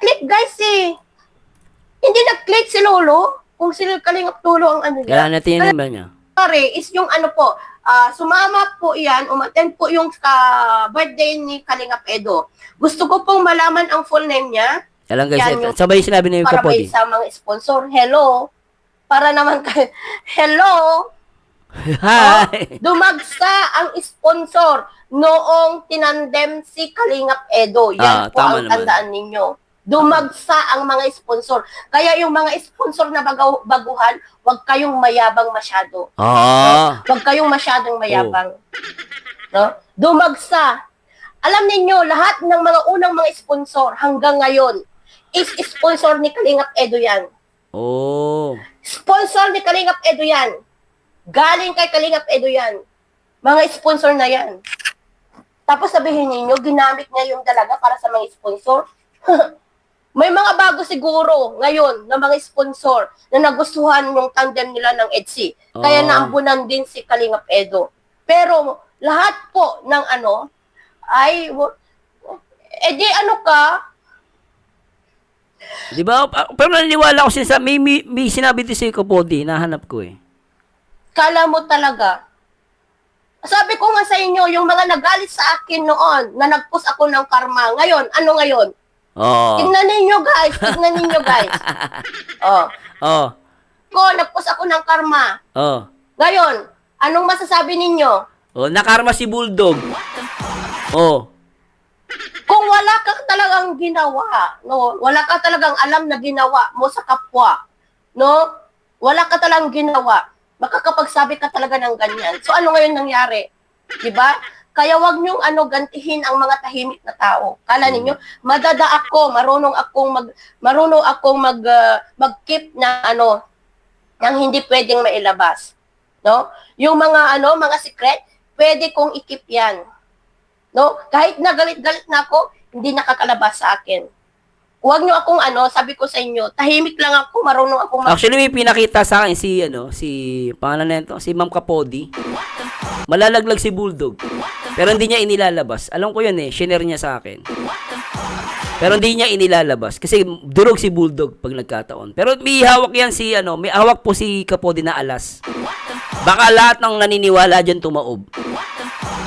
nag-click guys eh. Hindi nag-click si Lolo. Kung si Kalingap Lolo ang ano niya. Kailangan natin yung number niya. Sorry, is yung ano po, sumama po yan, umattend po yung birthday ni Kalingap Edo. Gusto ko pong malaman ang full name niya. Alam guys, Yan yung- sabay sinabi na yung Para Kapodi. may sa mga sponsor. Hello. Para naman kayo. Hello. Hi! Dumagsa ang sponsor noong tinandem si Kalingap Edo. Yan po tama ang naman. tandaan ninyo. Dumagsa ang mga sponsor. Kaya yung mga sponsor na baguhan, huwag kayong mayabang masyado. Huwag kayong masyadong mayabang. No? Dumagsa. Alam ninyo, lahat ng mga unang mga sponsor hanggang ngayon is sponsor ni Kalingap Edo yan. Sponsor ni Kalingap Edo yan. Galing kay Kalingap Edo yan. Mga sponsor na yan. Tapos sabihin ninyo, ginamit niya yung dalaga para sa mga sponsor. May mga bago siguro ngayon na mga sponsor na nagustuhan yung tandem nila ng EDSI. Kaya naambunan din si Kalingap Edo. Pero lahat po ng ano ay di ano ka? Di ba? Pero naniniwala ko sa may sinabi din si Kapodi, nahanap ko eh. Kala mo talaga. Sabi ko nga sa inyo, yung mga nagalit sa akin noon, na nag-post ako ng karma. Ngayon, ano ngayon? Tingnan ninyo guys, tingnan ninyo guys. Nag-post ako ng karma. Ngayon, anong masasabi ninyo? Nakarma si Bulldog. Kung wala ka talagang ginawa, no, wala ka talagang alam na ginawa mo sa kapwa, no, wala ka talagang ginawa, makakapagsabi ka talaga ng ganyan. So ano ngayon nangyari? 'Di ba? Kaya wag niyong gantihin ang mga tahimik na tao. Kala ninyo, madada ako, marunong akong mag-keep na ng hindi pwedeng mailabas. No? Yung mga secret, pwede kong i-keep 'yan. No? Kahit na galit-galit na ako, hindi nakakalabas sa akin. Huwag niyo akong sabi ko sa inyo, tahimik lang ako, marunong akong Actually, may pinakita sa akin si pangalan na ito, si Ma'am Kapodi. Malalaglag si Bulldog. Pero hindi niya inilalabas. Alam ko yun shinare niya sa akin. Pero hindi niya inilalabas. Kasi durog si Bulldog pag nagkataon. Pero may hawak yan may hawak po si Kapodi na alas. Baka lahat ng naniniwala dyan tumaob.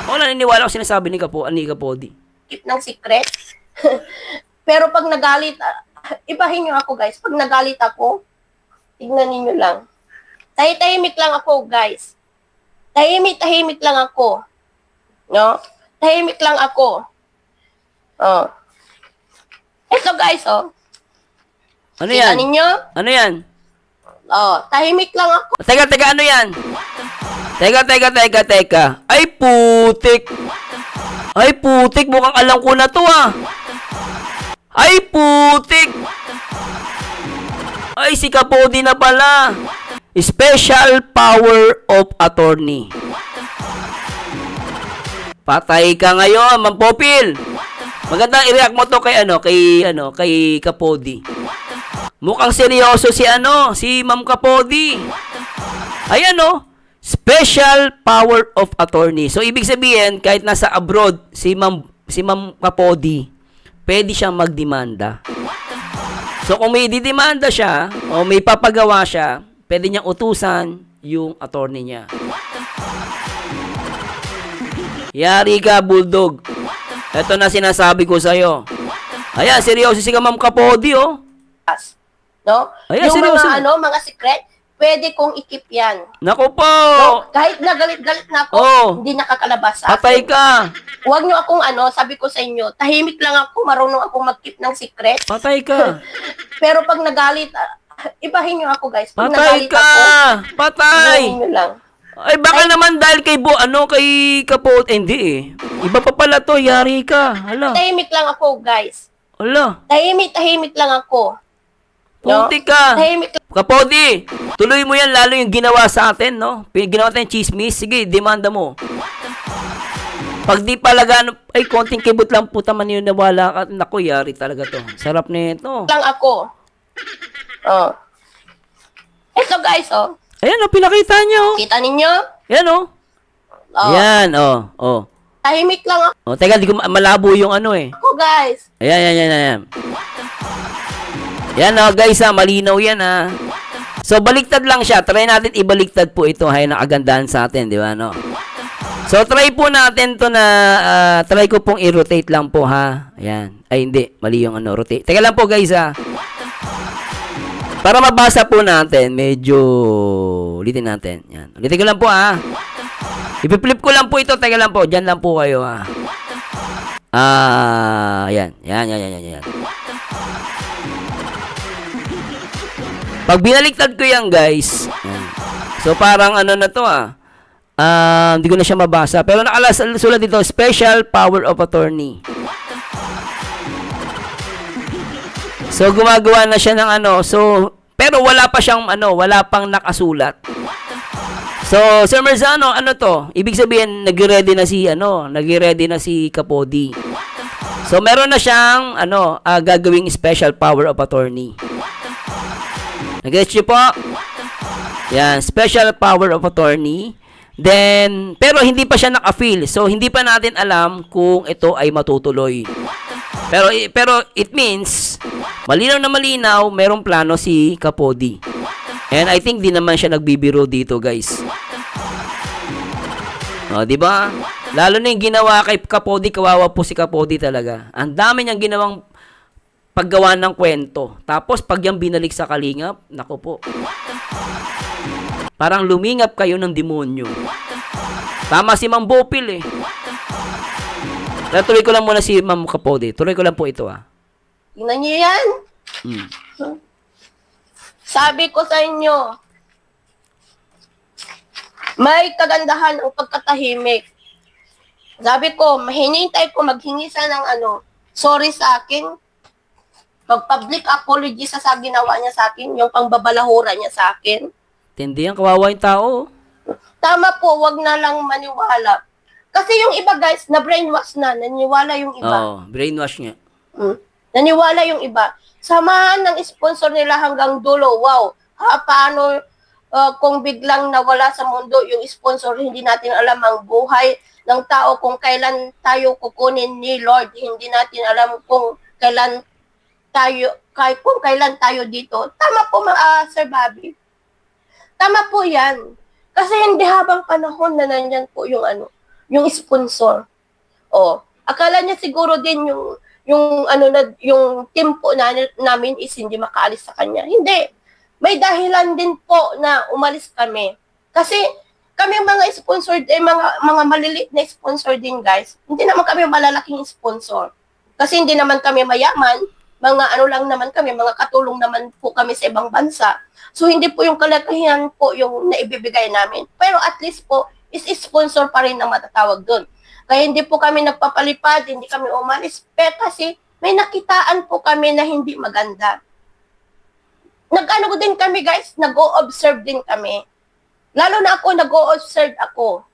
Naniniwala ko sinasabi ni Kapodi. keep ng secret. Pero pag nagalit, ibahin niyo ako guys. Pag nagalit ako, tignan niyo lang. Tahimik lang ako guys. Tahimik lang ako. No? Tahimik lang ako. Ito guys, Ano yan? Ninyo? Ano yan? Tahimik lang ako. Teka, ano yan? Teka. Ay, putik. Mukhang alam ko na to Ay, putik. Ay, si Kapodi na pala. Special power of attorney. Patay ka ngayon, Ma'am Popil. Maganda i-react mo to kay Kapodi. Mukhang seryoso si Ma'am Kapodi. Ayan special power of attorney. So ibig sabihin kahit nasa abroad si Ma'am Kapodi, pwede siyang magdemanda. So kung may didemanda siya o may papagawa siya, pwede niyang utusan yung attorney niya. Yari ka, Bulldog. Ito na sinasabi ko sa'yo. Ayan, seryoso si Ma'am Kapodi, No? Ayan, yung seryoso. mga secret, pwede kong i-keep yan. Naku po! No? Kahit na galit-galit na ako, hindi nakakalabas sa Patay akin. ka! Huwag niyo akong sabi ko sa inyo, tahimik lang ako, marunong akong mag-keep ng secret. Patay ka! Pero pag nagalit, ibahin niyo ako guys. Pag Patay nagalit ka! ako, Patay! ibahin niyo lang. Ay, baka naman dahil kay Kapodi. Hindi Iba pa pala to, yari ka. Hala. Tahimik lang ako guys. Hala. Tahimik lang ako. No? Puti ka. Tahimik lang. Kapodi, tuloy mo yan lalo yung ginawa sa atin, no? Ginawa tayong chismis. Sige, demanda mo. Pag di palaga, konting kibot lang puta man yun nawala ka. Naku, yari talaga to. Sarap na ito. Lang ako. Ito guys, Ayan, pinakita niyo. Kita ninyo? Yan, Yan, Tahimik lang Teka, di ko malabo yung ako guys. Ayan. Yan guys malinaw yan So baliktad lang siya. Try natin ibaliktad po ito hay na kagandahan sa atin, di ba no? So try po natin to na try ko pong i-rotate lang po ha. Ayan. Ay hindi, mali yung rotate. Teka lang po guys Para mabasa po natin, medyo ulitin natin. Yan. Ulitin ko lang po I-flip ko lang po ito. Teka lang po, diyan lang po kayo Yan. Yan. Pag binaliktad ko yan, guys. Yan. So, parang na to, hindi ko na siya mabasa. Pero nakasulat dito, Special Power of Attorney. So, gumagawa na siya ng So, pero wala pa siyang, wala pang nakasulat. So, Sir Marzano, to? Ibig sabihin, nag-ready na si Kapodi. So, meron na siyang, gagawing Special Power of Attorney. Nag-gets niyo po? Yan, Special Power of Attorney. Then, pero hindi pa siya naka-fill. So, hindi pa natin alam kung ito ay matutuloy. Pero it means, malinaw na malinaw, merong plano si Kapodi. And I think di naman siya nagbibiro dito, guys. Di ba? Lalo na yung ginawa kay Kapodi, kawawa po si Kapodi talaga. Ang dami niyang ginawang paggawa ng kwento. Tapos, pag yung binalik sa kalingap, nako po. Parang lumingap kayo ng demonyo. Tama si Ma'am Bopil Tuloy ko lang muna si Ma'am Kapodi. Tuloy ko lang po ito Tingnan niyo yan. Sabi ko sa inyo, may kagandahan ang pagkatahimik. Sabi ko, hinintay ko maghingi siya ng sorry sa akin. Mag-public apology sa ginawa niya sa akin, yung pangbabalahura niya sa akin. Tindi ang kawawa yung tao. Tama po, wag na lang maniwala. Kasi yung iba guys, na brainwash na, naniwala yung iba. Brainwash nga. Naniwala yung iba. Samahan ng sponsor nila hanggang dulo. Wow, paano kung biglang nawala sa mundo yung sponsor, hindi natin alam ang buhay ng tao, kung kailan tayo kukunin ni Lord. Hindi natin alam kung kailan tayo dito. Tama po Sir Bobby. Tama po yan. Kasi hindi habang panahon na nandyan po yung yung sponsor. Akala niya siguro din yung team po namin is hindi makaalis sa kanya. Hindi. May dahilan din po na umalis kami. Kasi kami mga sponsor, mga maliliit na sponsor din guys. Hindi naman kami malalaking sponsor. Kasi hindi naman kami mayaman. Mga lang naman kami, mga katulong naman po kami sa ibang bansa. So, hindi po yung kalakihan po yung naibibigay namin. Pero at least po, is sponsor pa rin ang matatawag doon. Kaya hindi po kami nagpapalipad, hindi kami umalis. Pero kasi may nakitaan po kami na hindi maganda. Nag-ano din kami guys, nag-o-observe din kami. Lalo na ako, nag-o-observe ako.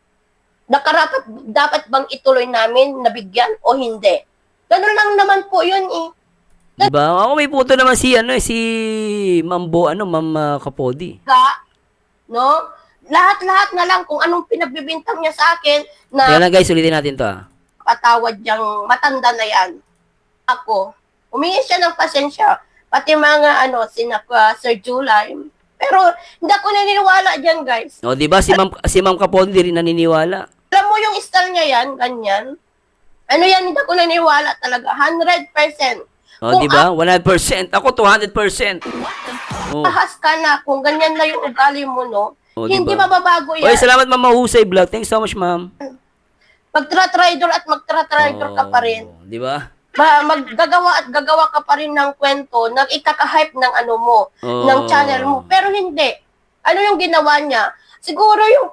Nakarapat, dapat bang ituloy namin, nabigyan o hindi? Ganun lang naman po yun Diba? Ako may puto naman si Ma'am Kapodi. No? Lahat-lahat na lang kung anong pinagbibintang niya sa akin na Kaya na guys, ulitin natin to patawad niyang matanda na yan. Ako, humingi siya ng pasensya. Pati mga Sir July. Pero hindi ako naniniwala dyan guys. Diba? Si Ma'am Kapodi rin naniniwala. Alam mo yung style niya yan, ganyan. Hindi ako naniniwala talaga. 100%. Diba? 100%. Ako 200%. Ahas ka na kung ganyan na yung ugali mo, no? Hindi diba? mababago yan. Oy, salamat Ma'am Mahusay Vlog. Thanks so much, Ma'am. Magtra-tridor at magtra-tridor ka pa rin. Diba? Maggagawa at gagawa ka pa rin ng kwento, ng ikaka-hype ng ng channel mo. Pero hindi. Ano yung ginawa niya? Siguro yung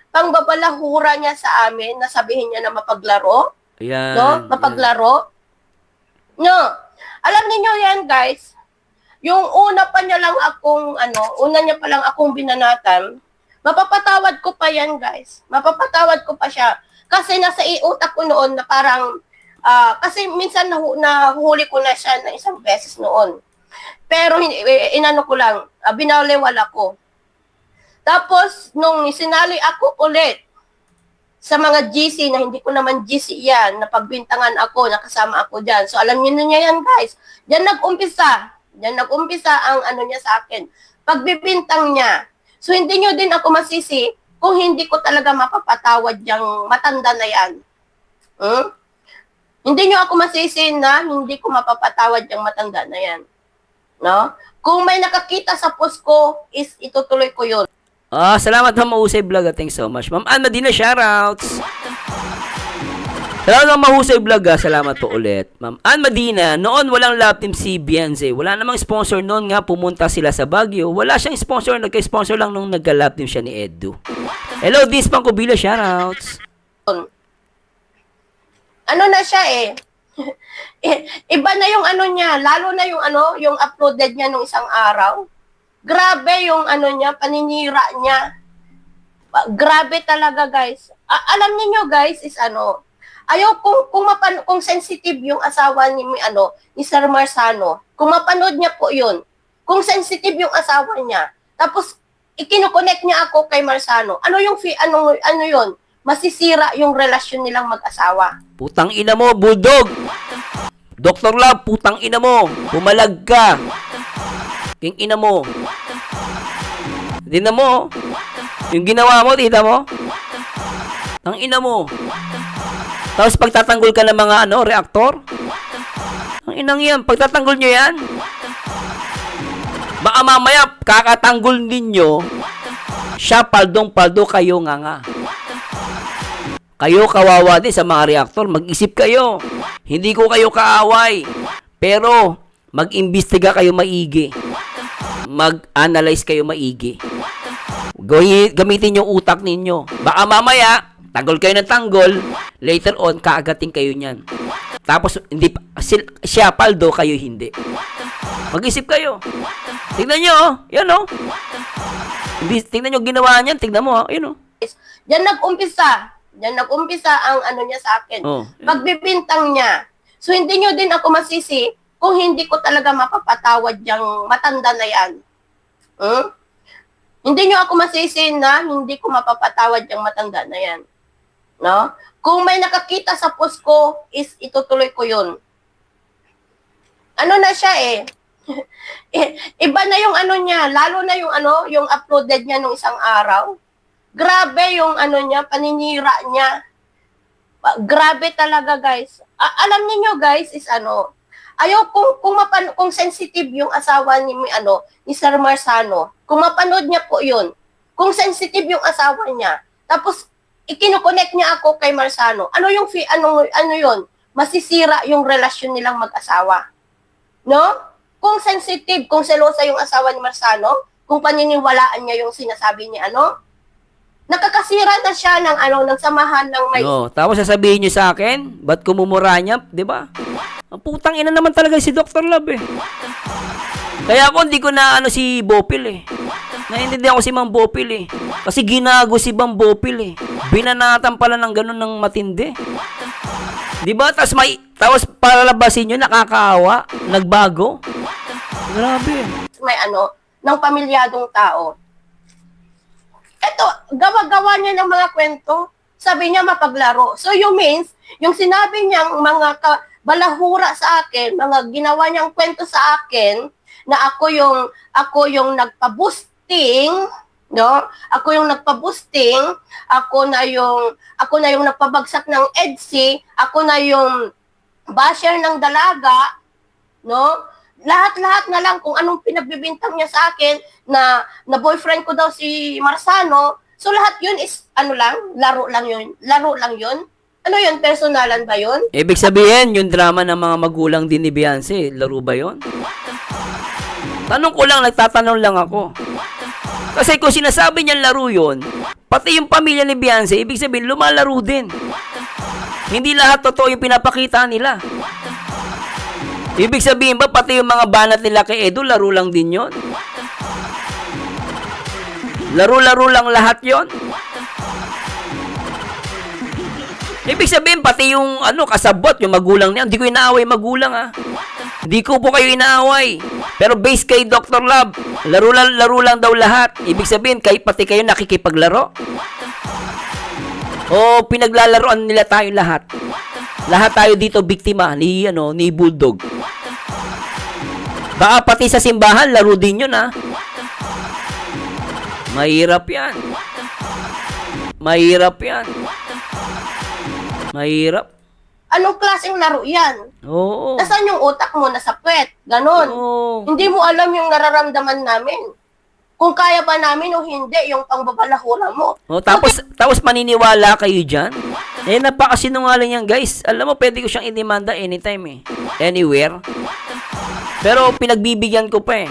pangbabalahura niya sa amin, na sabihin niya na mapaglaro. Ayan. No? Mapaglaro. No. Alam niyo yan, guys. Yung una niya pa lang akong binanatan, mapapatawad ko pa yan, guys. Mapapatawad ko pa siya. Kasi nasa utak ko noon na parang, kasi minsan nahuli ko na siya na isang beses noon. Pero inano ko lang, binawlewala ko. Tapos, nung sinali ako ulit sa mga GC na hindi ko naman GC yan, na pagbintangan ako, nakasama ako dyan. So alam niyo na niya yan, guys. Diyan nag-umpisa ang ano niya sa akin. Pagbibintang niya. So hindi niyo din ako masisi kung hindi ko talaga mapapatawad yung matanda na yan. Hindi niyo ako masisi na hindi ko mapapatawad yung matanda na yan. No? Kung may nakakita sa post ko, is itutuloy ko yun. Salamat Ma'am Mahusay Vlog. Thanks so much. Ma'am Ann Medina, shoutouts. Salamat Ma'am Mahusay Vlog. Salamat po ulit. Ma'am Ann Medina, noon walang love team si Beyonce. Wala namang sponsor noon nga pumunta sila sa Baguio. Wala siyang sponsor. Nagka-sponsor lang nung nagka-love team siya ni Edu. Hello, Dis Pangkubila, shoutouts. Ano na siya eh. Iba na yung ano niya. Lalo na yung ano, yung uploaded niya nung isang araw. Grabe yung ano niya, paninira niya. Grabe talaga, guys. Alam niyo guys, is ano, ayaw kung sensitive yung asawa ni Sir Marzano. Kung mapanood niya po yun. Kung sensitive yung asawa niya. Tapos ikinoconnect niya ako kay Marzano. Ano yung ano yun? Masisira yung relasyon nilang mag-asawa. Putang ina mo, Bulldog. Dr. Love, putang ina mo. Pumalag ka. King ina mo. Tina mo. Yung ginawa mo, tita mo. Tang ina mo. Tapos pagtatanggol ka ng mga reaktor. Ang inang yan, pagtatanggol nyo yan. Baka mamaya, kakatanggol ninyo. Siya, paldong-paldo, kayo nga. Kayo kawawa din sa mga reaktor. Mag-isip kayo. Hindi ko kayo kaaway. Pero, mag-imbestiga kayo maigi. Mag-analyze kayo maigi. Gamitin yung utak ninyo. Baka mamaya, tanggol kayo ng tanggol, later on, kaagating kayo niyan. Tapos, siya paldo, kayo hindi. Mag-isip kayo. Tingnan nyo, yan tingnan nyo ginawa niyan, tingnan mo, yun Diyan nag-umpisa ang ano niya sa akin. Pagbibintang niya. So, hindi nyo din ako masisi kung hindi ko talaga mapapatawad yung matanda na yan. Hindi nyo ako masisi na hindi ko mapapatawad yung matanda na yan. No? Kung may nakakita sa post ko, is itutuloy ko yun. Ano na siya eh. Iba na yung ano niya, lalo na yung yung uploaded niya nung isang araw. Grabe yung ano niya, paninira niya. Grabe talaga, guys. Alam niyo guys, is ano, ayaw kung sensitive yung asawa ni Sir Marzano. Kung mapanood niya po yun. Kung sensitive yung asawa niya. Tapos ikinoconnect niya ako kay Marzano. Ano yung ano yun? Masisira yung relasyon nilang mag-asawa. No? Kung sensitive, kung selosa yung asawa ni Marzano, kung paniniwalaan niya yung sinasabi ni nakakasira na siya ng samahan ng may... No, tapos sasabihin niyo sa akin, ba't kumumura niya, 'di ba? Ang putang ina naman talaga si Dr. Love eh. Kaya ako hindi ko na si Bopil eh. Naiintindihan ko si Mang Bopil eh. Kasi ginago si Mang Bopil eh. Binanatan pala ng ganun ng matindi. 'Di ba? Tapos palalabasin niyo nakakaawa, nagbago. Grabe. May ng pamilyadong tao. Ito, gawa-gawa niya ng mga kwento. Sabi niya mapaglaro. So you means, yung sinabi niyang mga balahura sa akin, mga ginawa niyang kwento sa akin, na ako yung nagpa-boosting, no? Ako yung nagpa-boosting, ako na yung nagpabagsak ng EDSI, ako na yung basher ng dalaga, no? Lahat-lahat na lang kung anong pinagbibintang niya sa akin na boyfriend ko daw si Marzano. So lahat yun is laro lang yun. Ano yun? Personalan ba yun? Ibig sabihin, yung drama ng mga magulang din ni Beyonce, laro ba yun? Tanong ko lang, nagtatanong lang ako. Kasi kung sinasabi niyang laro yun, pati yung pamilya ni Beyonce, ibig sabihin, lumalaro din. Hindi lahat totoo yung pinapakita nila. Ibig sabihin ba, pati yung mga banat nila kay Edu, laro lang din yon? Laro-laro lang lahat yon? Ibig sabihin, pati yung kasabot, yung magulang niya, hindi ko inaaway magulang Hindi ko po kayo inaaway. Pero based kay Dr. Love, laro lang daw lahat. Ibig sabihin, pati kayo nakikipaglaro. O pinaglalaroan nila tayo lahat. Lahat tayo dito biktima ni Bulldog. Baka pati sa simbahan, laro din yun, ha? Mahirap yan. Mahirap yan. Mahirap. Anong klaseng laro yan? Oo. Nasaan yung utak mo? Nasa puwet. Ganon. Oo. Hindi mo alam yung nararamdaman namin. Kung kaya ba namin o hindi, yung pangbabalahura mo. Oh, tapos maniniwala kayo dyan? Eh, napakasinungaling yan, guys. Alam mo, pwede ko siyang inimanda anytime, anywhere. Pero pinagbibigyan ko pa,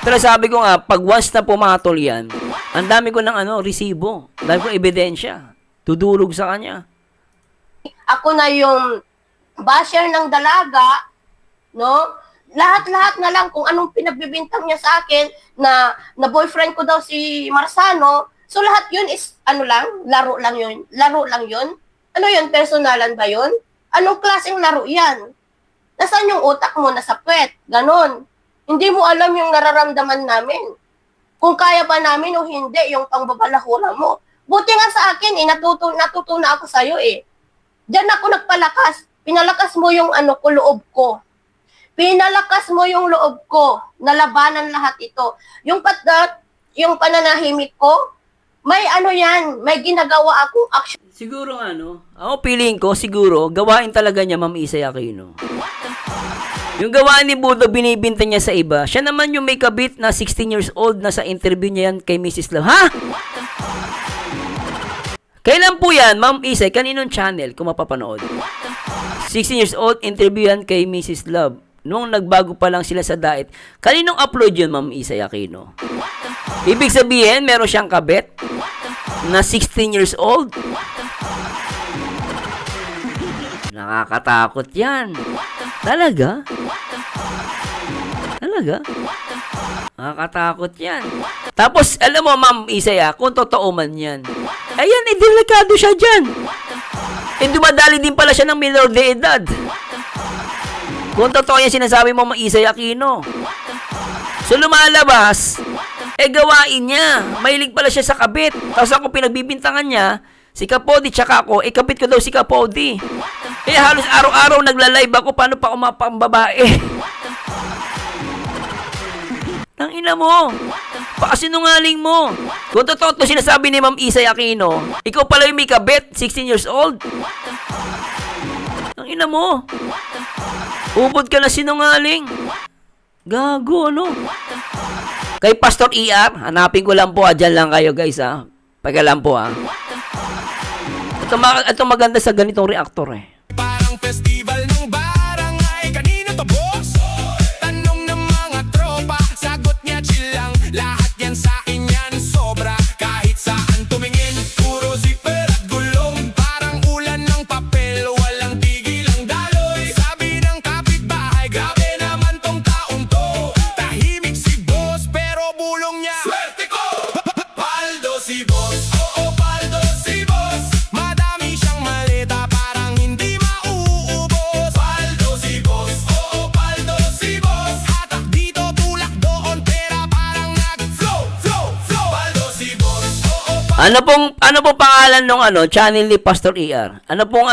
Pero sabi ko nga, pag once na pumatol yan, ang dami ko ng resibo. Ang dami kong ebidensya. Tudulog sa kanya. Ako na yung basher ng dalaga, no? Lahat-lahat na lang kung anong pinagbibintang niya sa akin na boyfriend ko daw si Marsano. So lahat yun is laro lang yun. Laro lang yun. Ano yun? Personalan ba yun? Anong klaseng laro yan? Nasaan yung utak mo? Nasa puwet. Ganon. Hindi mo alam yung nararamdaman namin. Kung kaya ba namin o hindi, yung pangbabalahura mo. Buti nga sa akin, natuto na ako sa'yo, Diyan ako nagpalakas. Pinalakas mo yung loob ko. Pinalakas mo yung loob ko. Nalabanan lahat ito. Yung pananahimik ko, may yan, may ginagawa akong action. Siguro ako feeling ko, siguro, gawain talaga niya, Ma'am Isay Aquino. Yung gawain ni Budo, binibinta niya sa iba. Siya naman yung may kabit na 16 years old na sa interview niya yan kay Mrs. Love. Ha? Kailan po yan, Ma'am Isay? Kaninong channel kung mapapanood? 16 years old, interview yan kay Mrs. Love. Nung nagbago pa lang sila sa diet. Kaninong upload yun, Ma'am Isay Aquino? Ibig sabihin, meron siyang kabit na 16 years old. Nakakatakot yan. Talaga? Talaga? Nakakatakot yan. Tapos, alam mo, Ma'am Isay, kung totoo man yan, ayan, delikado siya dyan. Dumadali din pala siya ng minor de edad. Kung totoo yan sinasabi mo, Ma'am Isay Aquino. So, lumalabas, gawain niya. Mahilig pala siya sa kabit. Tapos ako pinagbibintangan niya, si Kapodi tsaka ako, kabit ko daw si Kapodi. Halos araw-araw nagla-live ako, paano pa umapang babae? Nang ina mo, pakasinungaling mo. Kung totoo to sinasabi ni Ma'am Isay Aquino, ikaw pala yung may kabit, 16 years old. Nang ina mo, ubod ka na sinungaling. Gago, Kay Pastor ER, hanapin ko lang po, dyan lang kayo guys, Pagka lang po, Ito maganda sa ganitong reactor, Parang festival ng barangay. Kanino to, boss? Tanong ng mga tropa, sagot niya chill lang. Lahat yan sa akin yan sobra. Kahit saan tumingin, puro zipper at gulong. Parang ulan ng papel, walang tigil ang daloy. Sabi ng kapitbahay, grabe naman tong taong to. Tahimik si boss, pero bulong niya swerte ko. Paldo si boss, oo paldo si boss. Madami siyang malita, parang hindi mauubos. Paldo si boss, oo paldo si boss. Hatak dito, tulak doon, pera parang nag-flow, flow, flow. Paldo si boss, oo Ano pong pangalan ng channel ni Pastor ER? Ano pong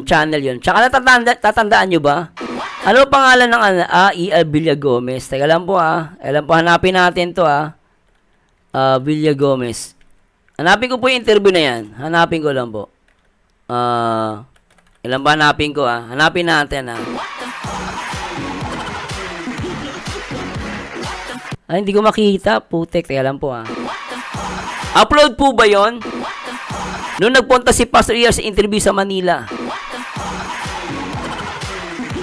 channel yun? Tsaka tatandaan nyo ba? Ano pangalan ng ER Villa Gomez? Teka lang po hanapin natin to Villa Gomez. Hanapin ko po yung interview na yan. Hanapin ko lang po. Ilan ba hanapin ko Hanapin natin Ay, hindi ko makita. Putek. Teka lang po Upload po ba yon? Noong nagpunta si Pastor ER sa interview sa Manila.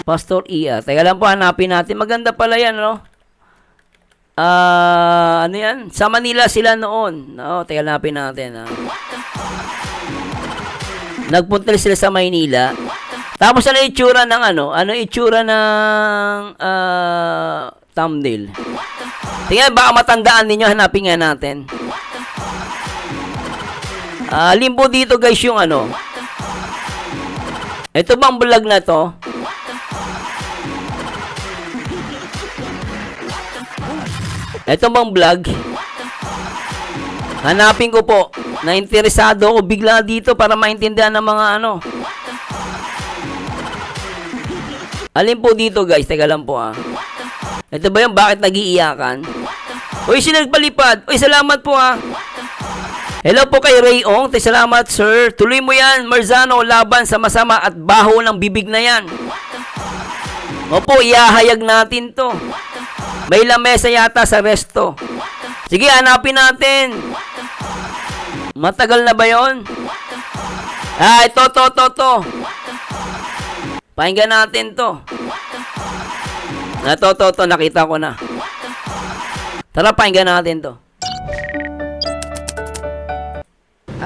Pastor ER. Teka lang po, hanapin natin. Maganda pala yan, ano yan? Sa Manila sila noon. Teka, hanapin natin, Nagpunta sila sa Maynila. Tapos ano itsura ng Ano itsura ng thumbnail? Tingnan, baka matandaan ninyo. Hanapin nga natin. Limpo dito guys yung Ito bang vlog na to? Ito bang vlog? Hanapin ko po. Nainteresado ako bigla dito para maintindihan ng mga ano. Alin po dito guys? Teka lang po ah. Ito ba yung bakit nag-iiyakan? Uy, sino nagpalipad? Uy, salamat po ah. Hello po kay Rayong. Salamat sir. Tuloy mo yan, Marzano, laban sa masama at baho ng bibig na yan. Opo, iahayag natin to. May lamesa yata sa resto. Sige, hanapin natin. Matagal na ba yon? Ah, ito. Pakinggan natin to. To, nakita ko na. Tara, pakinggan natin to.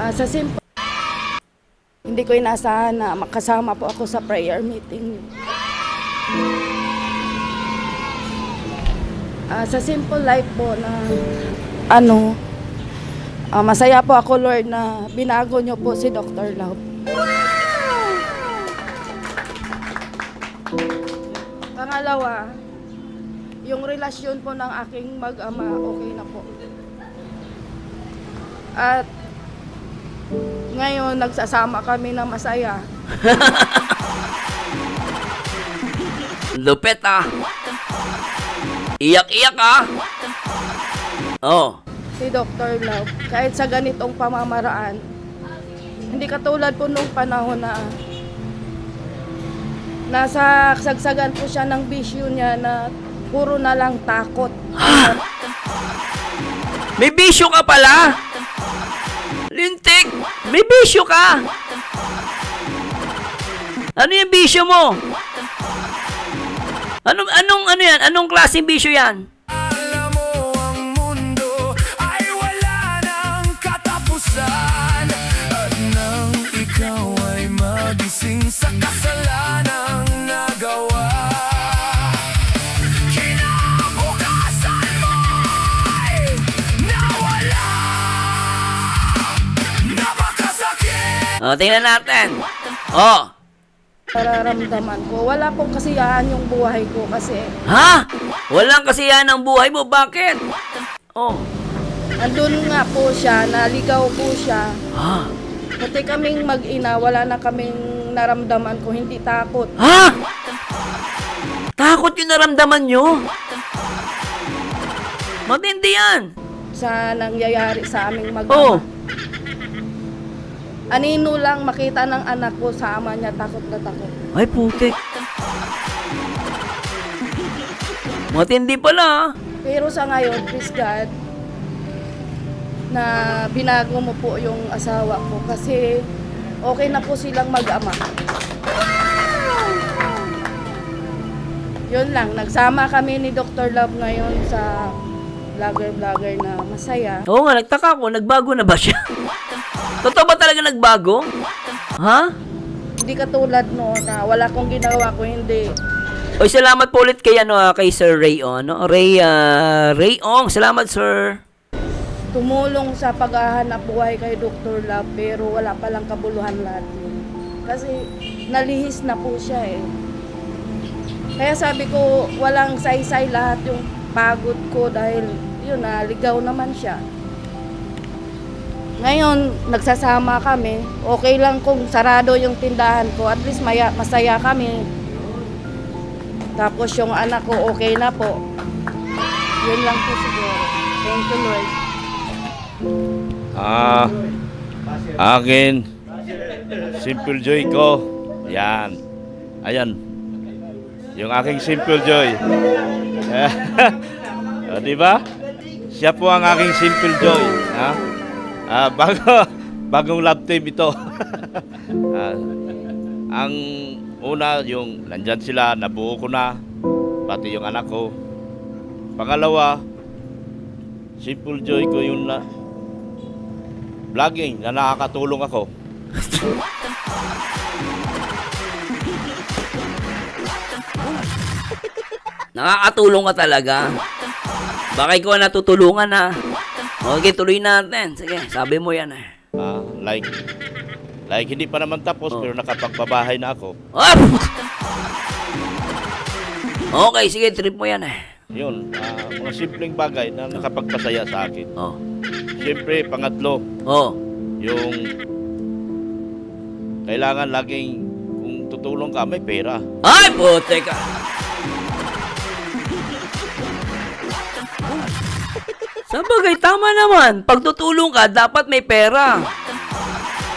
Sa simple, hindi ko inasahan na makasama po ako sa prayer meeting. Sa simple life po na masaya po ako, Lord, na binago niyo po si Dr. Love. Pangalawa, yung relasyon po ng aking mag-ama, okay na po. At ngayon, nagsasama kami na masaya. Lupet ah. Iyak-iyak ah. Oh. Si Dr. Love, kahit sa ganitong pamamaraan, hindi katulad po nung panahon na nasa kasagsagan po siya ng bisyo niya na puro na lang takot. May bisyo ka pala? Lintik! May bisyo ka! Ano yung bisyo mo? Ano yan? Anong klaseng bisyo yan? Alam mo ang mundo ay wala ng katapusan. At nang ikaw ay magising sa kasalanang nagawa, kinabukasan mo'y nawala. Napakasakit. Tingnan natin. Oh. Nararamdaman ko, wala pong kasiyahan yung buhay ko kasi Ha? Walang kasiyahan ng buhay mo. Bakit? Oh. andun nga po siya, naligaw po siya. Ha? Pati kaming mag-ina, wala na kaming naramdaman ko, hindi takot. Ha? Takot yung naramdaman nyo? Matindi yan. Sa nangyayari sa aming Oh. mag-ama. Anino lang makita ng anak ko sa ama niya, takot na takot. Ay, putik. Matindi pala ah. Pero sa ngayon, please God, na binago mo po yung asawa ko kasi okay na po silang mag-ama. Yun lang, nagsama kami ni Dr. Love ngayon sa vlogger na masaya. Oo nga, nagtaka ko. Nagbago na ba siya? Totoo ba talaga nagbago? Ha? Hindi katulad no na wala kong ginagawa ko, hindi. Oy, salamat po ulit kay kay Sir Rayong, no? Rayong, salamat sir. Tumulong sa paghahanap buhay kay Dr. Love pero wala palang kabuluhan lahat yun. Kasi nalihis na po siya eh. Kaya sabi ko, walang saysay lahat yung pagod ko dahil yun, naligaw naman siya. Ngayon, nagsasama kami. Okay lang kung sarado yung tindahan ko. At least masaya kami. Tapos yung anak ko, okay na po. Yun lang po siguro. Thank you, Lord. Akin, simple joy ko. Yan. Ayan. Yung aking simple joy. O, di ba? Siya po ang aking simple joy. Ha? Bagong love team ito. Ang una, yung nandyan sila, nabuo ko na. Pati yung anak ko. Pangalawa, simple joy ko yung vlogging na nakakatulong ako. Nakakatulong ka talaga. Baka ikaw natutulungan na. Okay, tuloy natin. Sige, sabi mo yan eh. Like hindi pa naman tapos pero nakapagbabahay na ako. Ah! Okay, sige, trip mo yan eh. Yun, mga simpleng bagay na nakapagpasaya sa akin. Oh. Siyempre, pangatlo, Oh. yung kailangan laging kung tutulong ka, may pera. Ay, puti ka. Sa bagay, tama naman. Pag tutulong ka, dapat may pera.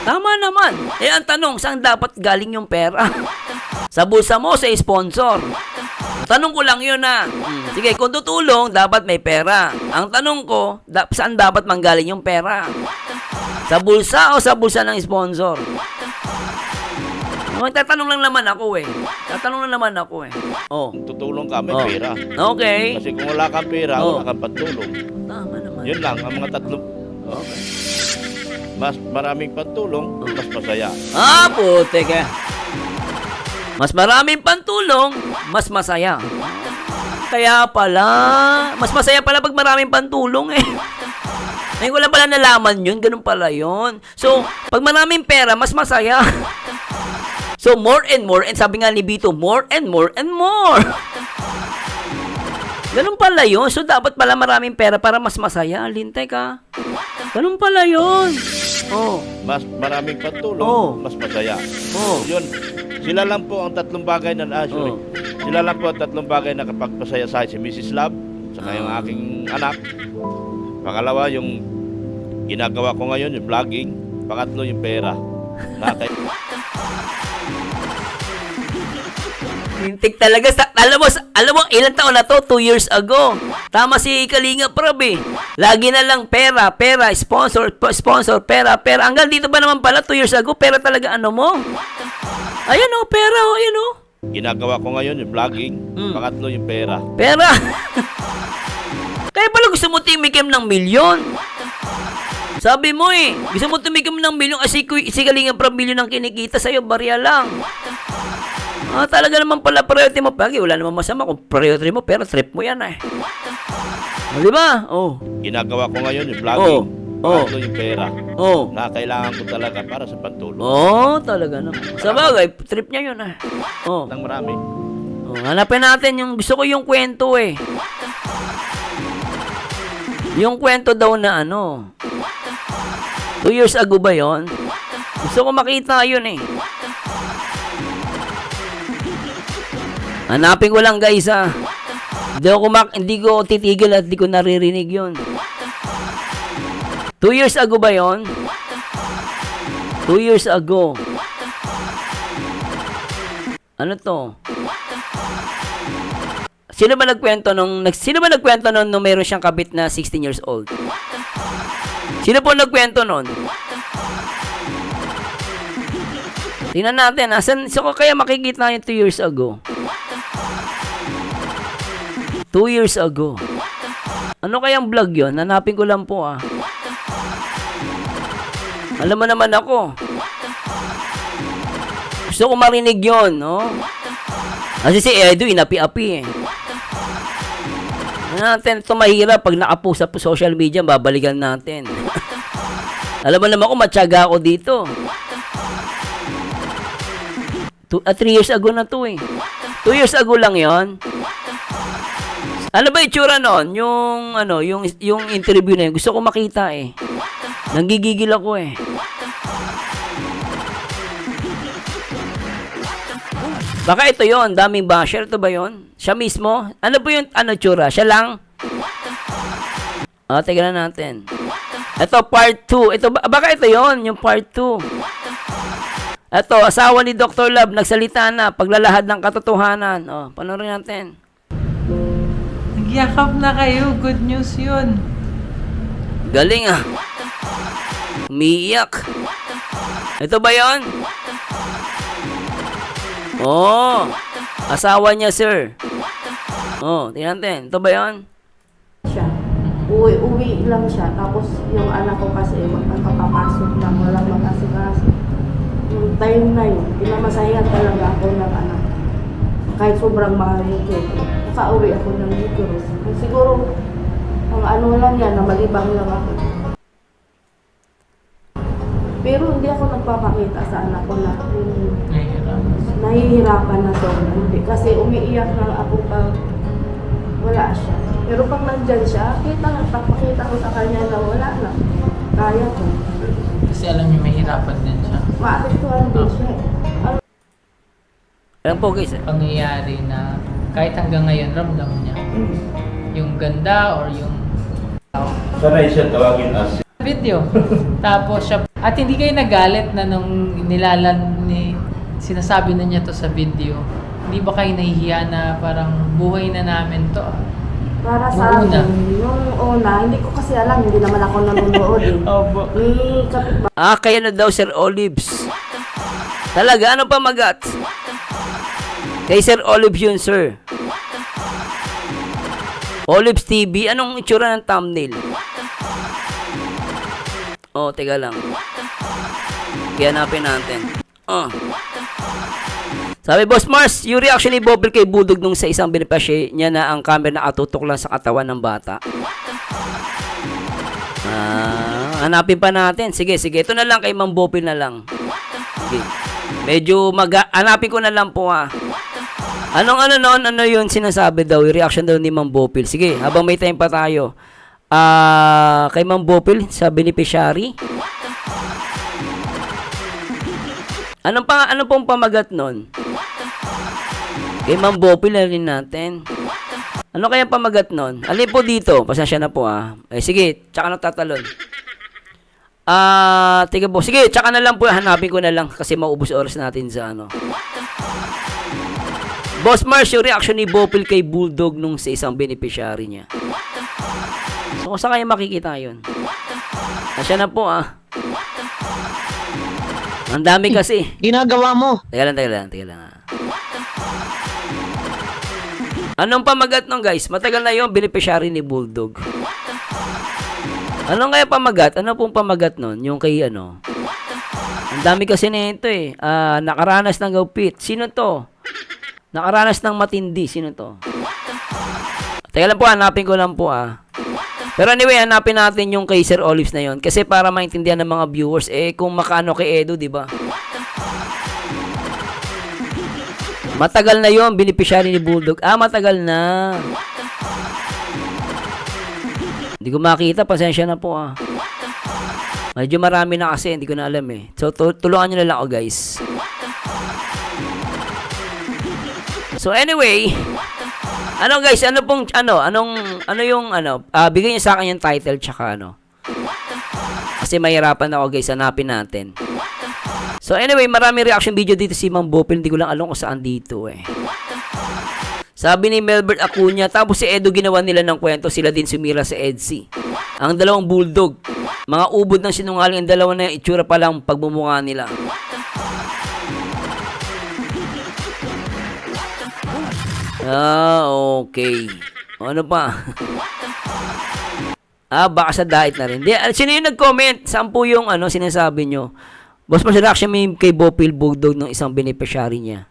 Tama naman. Eh, ang tanong, saan dapat galing yung pera? Sa bulsa mo, sa sponsor. Tanong ko lang yun na. Sige, kung tutulong, dapat may pera. Ang tanong ko, saan dapat manggaling yung pera? Sa bulsa o sa bulsa ng sponsor? Magtatanong lang naman ako eh. Tatanong lang naman ako eh. Oh. Kung tutulong ka, may Oh. pera. Okay. Kasi kung wala kang pera, Oh. wala kang pantulong. Tama naman. Yun lang, ang mga tatlong. Okay. Mas maraming pantulong, mas masaya. Ah, puti ka. Mas maraming pantulong, mas masaya. Kaya pala, mas masaya pala pag maraming pantulong eh. Ngayon ko lang pala nalaman yun, ganun pala yun. So, pag maraming pera, mas masaya. So, more and more, and sabi nga ni Bito, more and more and more. Ganun pala yun. So, dapat pala maraming pera para mas masaya. Lintay ka. Ganun pala yun. Oh. Mas maraming pantulong, Oh. mas masaya. Oh. Yun, sila lang po ang tatlong bagay na, sorry. Oh. Sila lang po ang tatlong bagay na kapagpasaya sa akin, si Mrs. Love, saka yung aking anak. Pangalawa, yung ginagawa ko ngayon, yung vlogging. Pangatlo, yung pera. Lintik talaga. Alam mo, ilang taon na to? 2 years ago. Tama si Kalinga Prab eh. Lagi na lang pera, sponsor, pera. Hanggang dito ba naman pala 2 years ago, pera talaga ano mo? Ayan o, pera o, ayan o. Ginagawa ko ngayon, yung vlogging. Pangatlo, yung pera. Pera. Kaya pala gusto mo timikim ng milyon. Sabi mo eh, gusto mo tumikim ng milyon kasi si Kalinga Prab milyon ang kinikita sa'yo, barya lang. Ah, talaga naman pala priority mo. Pagi, wala naman masama kung priority mo, pero trip mo yan eh. O, di ba? Oh. Ginagawa ko ngayon, yung vlogging. Oh. Pangatlo, yung pera. Oh. Na kailangan ko talaga para sa pantulong. Oh, talaga naman. Sa bagay, trip niya yun eh. Oh. Nang marami. Oh, hanapin natin yung, gusto ko yung kwento eh. Yung kwento daw na ano. 2 years ago ba yon? Gusto ko makita yun eh. Hanapin ko lang guys ha. Hindi ko titigil at hindi ko naririnig yun. 2 years ago ba yon? 2 years ago. Ano to? Sino ba nagkwento nung meron siyang kabit na 16 years old? Sino po nagkwento nun? Tingnan natin, so kaya makikita yung 2 years ago. 2 years ago. Ano kayang vlog yun? Hanapin ko lang po ah. Alam mo naman ako. Gusto ko marinig yun, no? Kasi si Edu, inapi-api eh. Natin, ito mahirap pag nakapost sa social media, babalikan natin. Alam mo naman ako, matyaga ako dito. 3 years ago na to eh. 2 years ago lang yon. Ano ba itsura noon? Yung interview na yun. Gusto ko makita eh. Nanggigigil ako eh. Baka ito yon, daming basher. Ito ba yon? Siya mismo? Ano po yung tsura? Siya lang? Tignan natin. Ito, part 2. Baka ito yon, yung part 2. Ito, asawa ni Dr. Love, nagsalita na, paglalahad ng katotohanan. Panoorin natin. Nagyakap na kayo. Good news yun. Galing ah. Umiiyak. Ito ba yon? Asawa niya, sir. Tingnan natin. Ito ba yon? Siya. Uwi lang siya. Tapos yung anak ko kasi magkakapasok lang. Walang makasikaso. Yung time na yun, pinamasayan talaga ako ng anak. Kahit sobrang mahal yung kete. Nakauwi ako ng Nicoros. Siguro, ang ano lang yan, na malibang lang ako. Pero hindi ako nagpapakita sa anak ko na nahihirapan na sobra. Kasi umiiyak na ako pag wala siya. Pero pag nandyan siya, pakita ko sa kanya na wala na. Kaya ko. Kasi alam niyo, mahirapan din siya. Maapektuhan din siya. Alam po guys, Pangyayari na kahit hanggang ngayon ramdam niya. Yung ganda or yung Sanay siya tawagin as video. Tapos siya, at hindi kayo nagalit na nung sinasabi na niya to sa video. Hindi ba kayo nahihiya na parang buhay na namin to? Para Yung sa una. akin, yung una, hindi ko kasi alam, hindi naman ako nanonood eh. Opo. May kapitbahay kaya na daw Sir Olives. Talaga, ano pa magat? Kay Sir Olives yun, sir. Olives TV, anong itsura ng thumbnail? Oh, teka lang. Kaya hanapin natin. Sabi, Boss Mars, yung reaction ni Bobble kay Bulldog nung sa isang binipasya niya na ang camera nakatutok lang sa katawan ng bata. Hanapin pa natin. Sige. Ito na lang kay Ma'am Bopil na lang. Sige. Medyo hanapin ko na lang po Ano yun sinasabi daw, yung reaction daw ni Ma'am Bopil. Sige, habang may time pa tayo. Kay Ma'am Bopil sa beneficiary. Ano pong pamagat nun? Kay Ma'am Bopil na rin natin. Ano kaya pamagat nun? Alin po dito? Pasensya na po sige, tsaka na tatalon. Tiga po. Sige, tsaka na lang po. Hanapin ko na lang kasi maubos oras natin sa Boss Mars, yung reaction ni Bopil kay Bulldog nung sa isang beneficiary niya. So, kung saan kayo makikita yun? Asya na po, Ang dami kasi. Ginagawa mo. Teka lang. Anong pamagat nung guys? Matagal na yung beneficiary ni Bulldog. Anong kaya pamagat? Ano pong pamagat nun? Yung kay Ang dami kasi nito nakaranas ng gawpit. Sino to? Nakaranas ng matindi. Sino to? Teka lang po, hanapin ko lang po Pero anyway, hanapin natin yung kay Sir Olives na yon kasi para maintindihan ng mga viewers kung makaano kay Edo, di ba? Matagal na yon beneficiary ni Bulldog. Matagal na. Hindi ko makita, pasensya na po Medyo marami na kasi, hindi ko na alam So, tulungan nyo na lang ako guys. So anyway, guys, bigay niyo sa akin yung title tsaka Kasi mahirapan ako guys, hanapin natin. So anyway, maraming reaction video dito si Ma'am Bopil, hindi ko lang alam kung saan dito Sabi ni Melbert Acuña, tapos si Edo ginawa nila ng kwento, sila din sumira sa EDSI. Ang dalawang Bulldog, mga ubod ng sinungaling, ang dalawa na itsura pa lang pagmumukha nila. Okay. Ano pa? Baka sa diet na rin. Sino yung nag-comment? Saan po yung sinasabi nyo? Boss, mas reaction mo kay Bopil Bulldog ng isang beneficiary niya.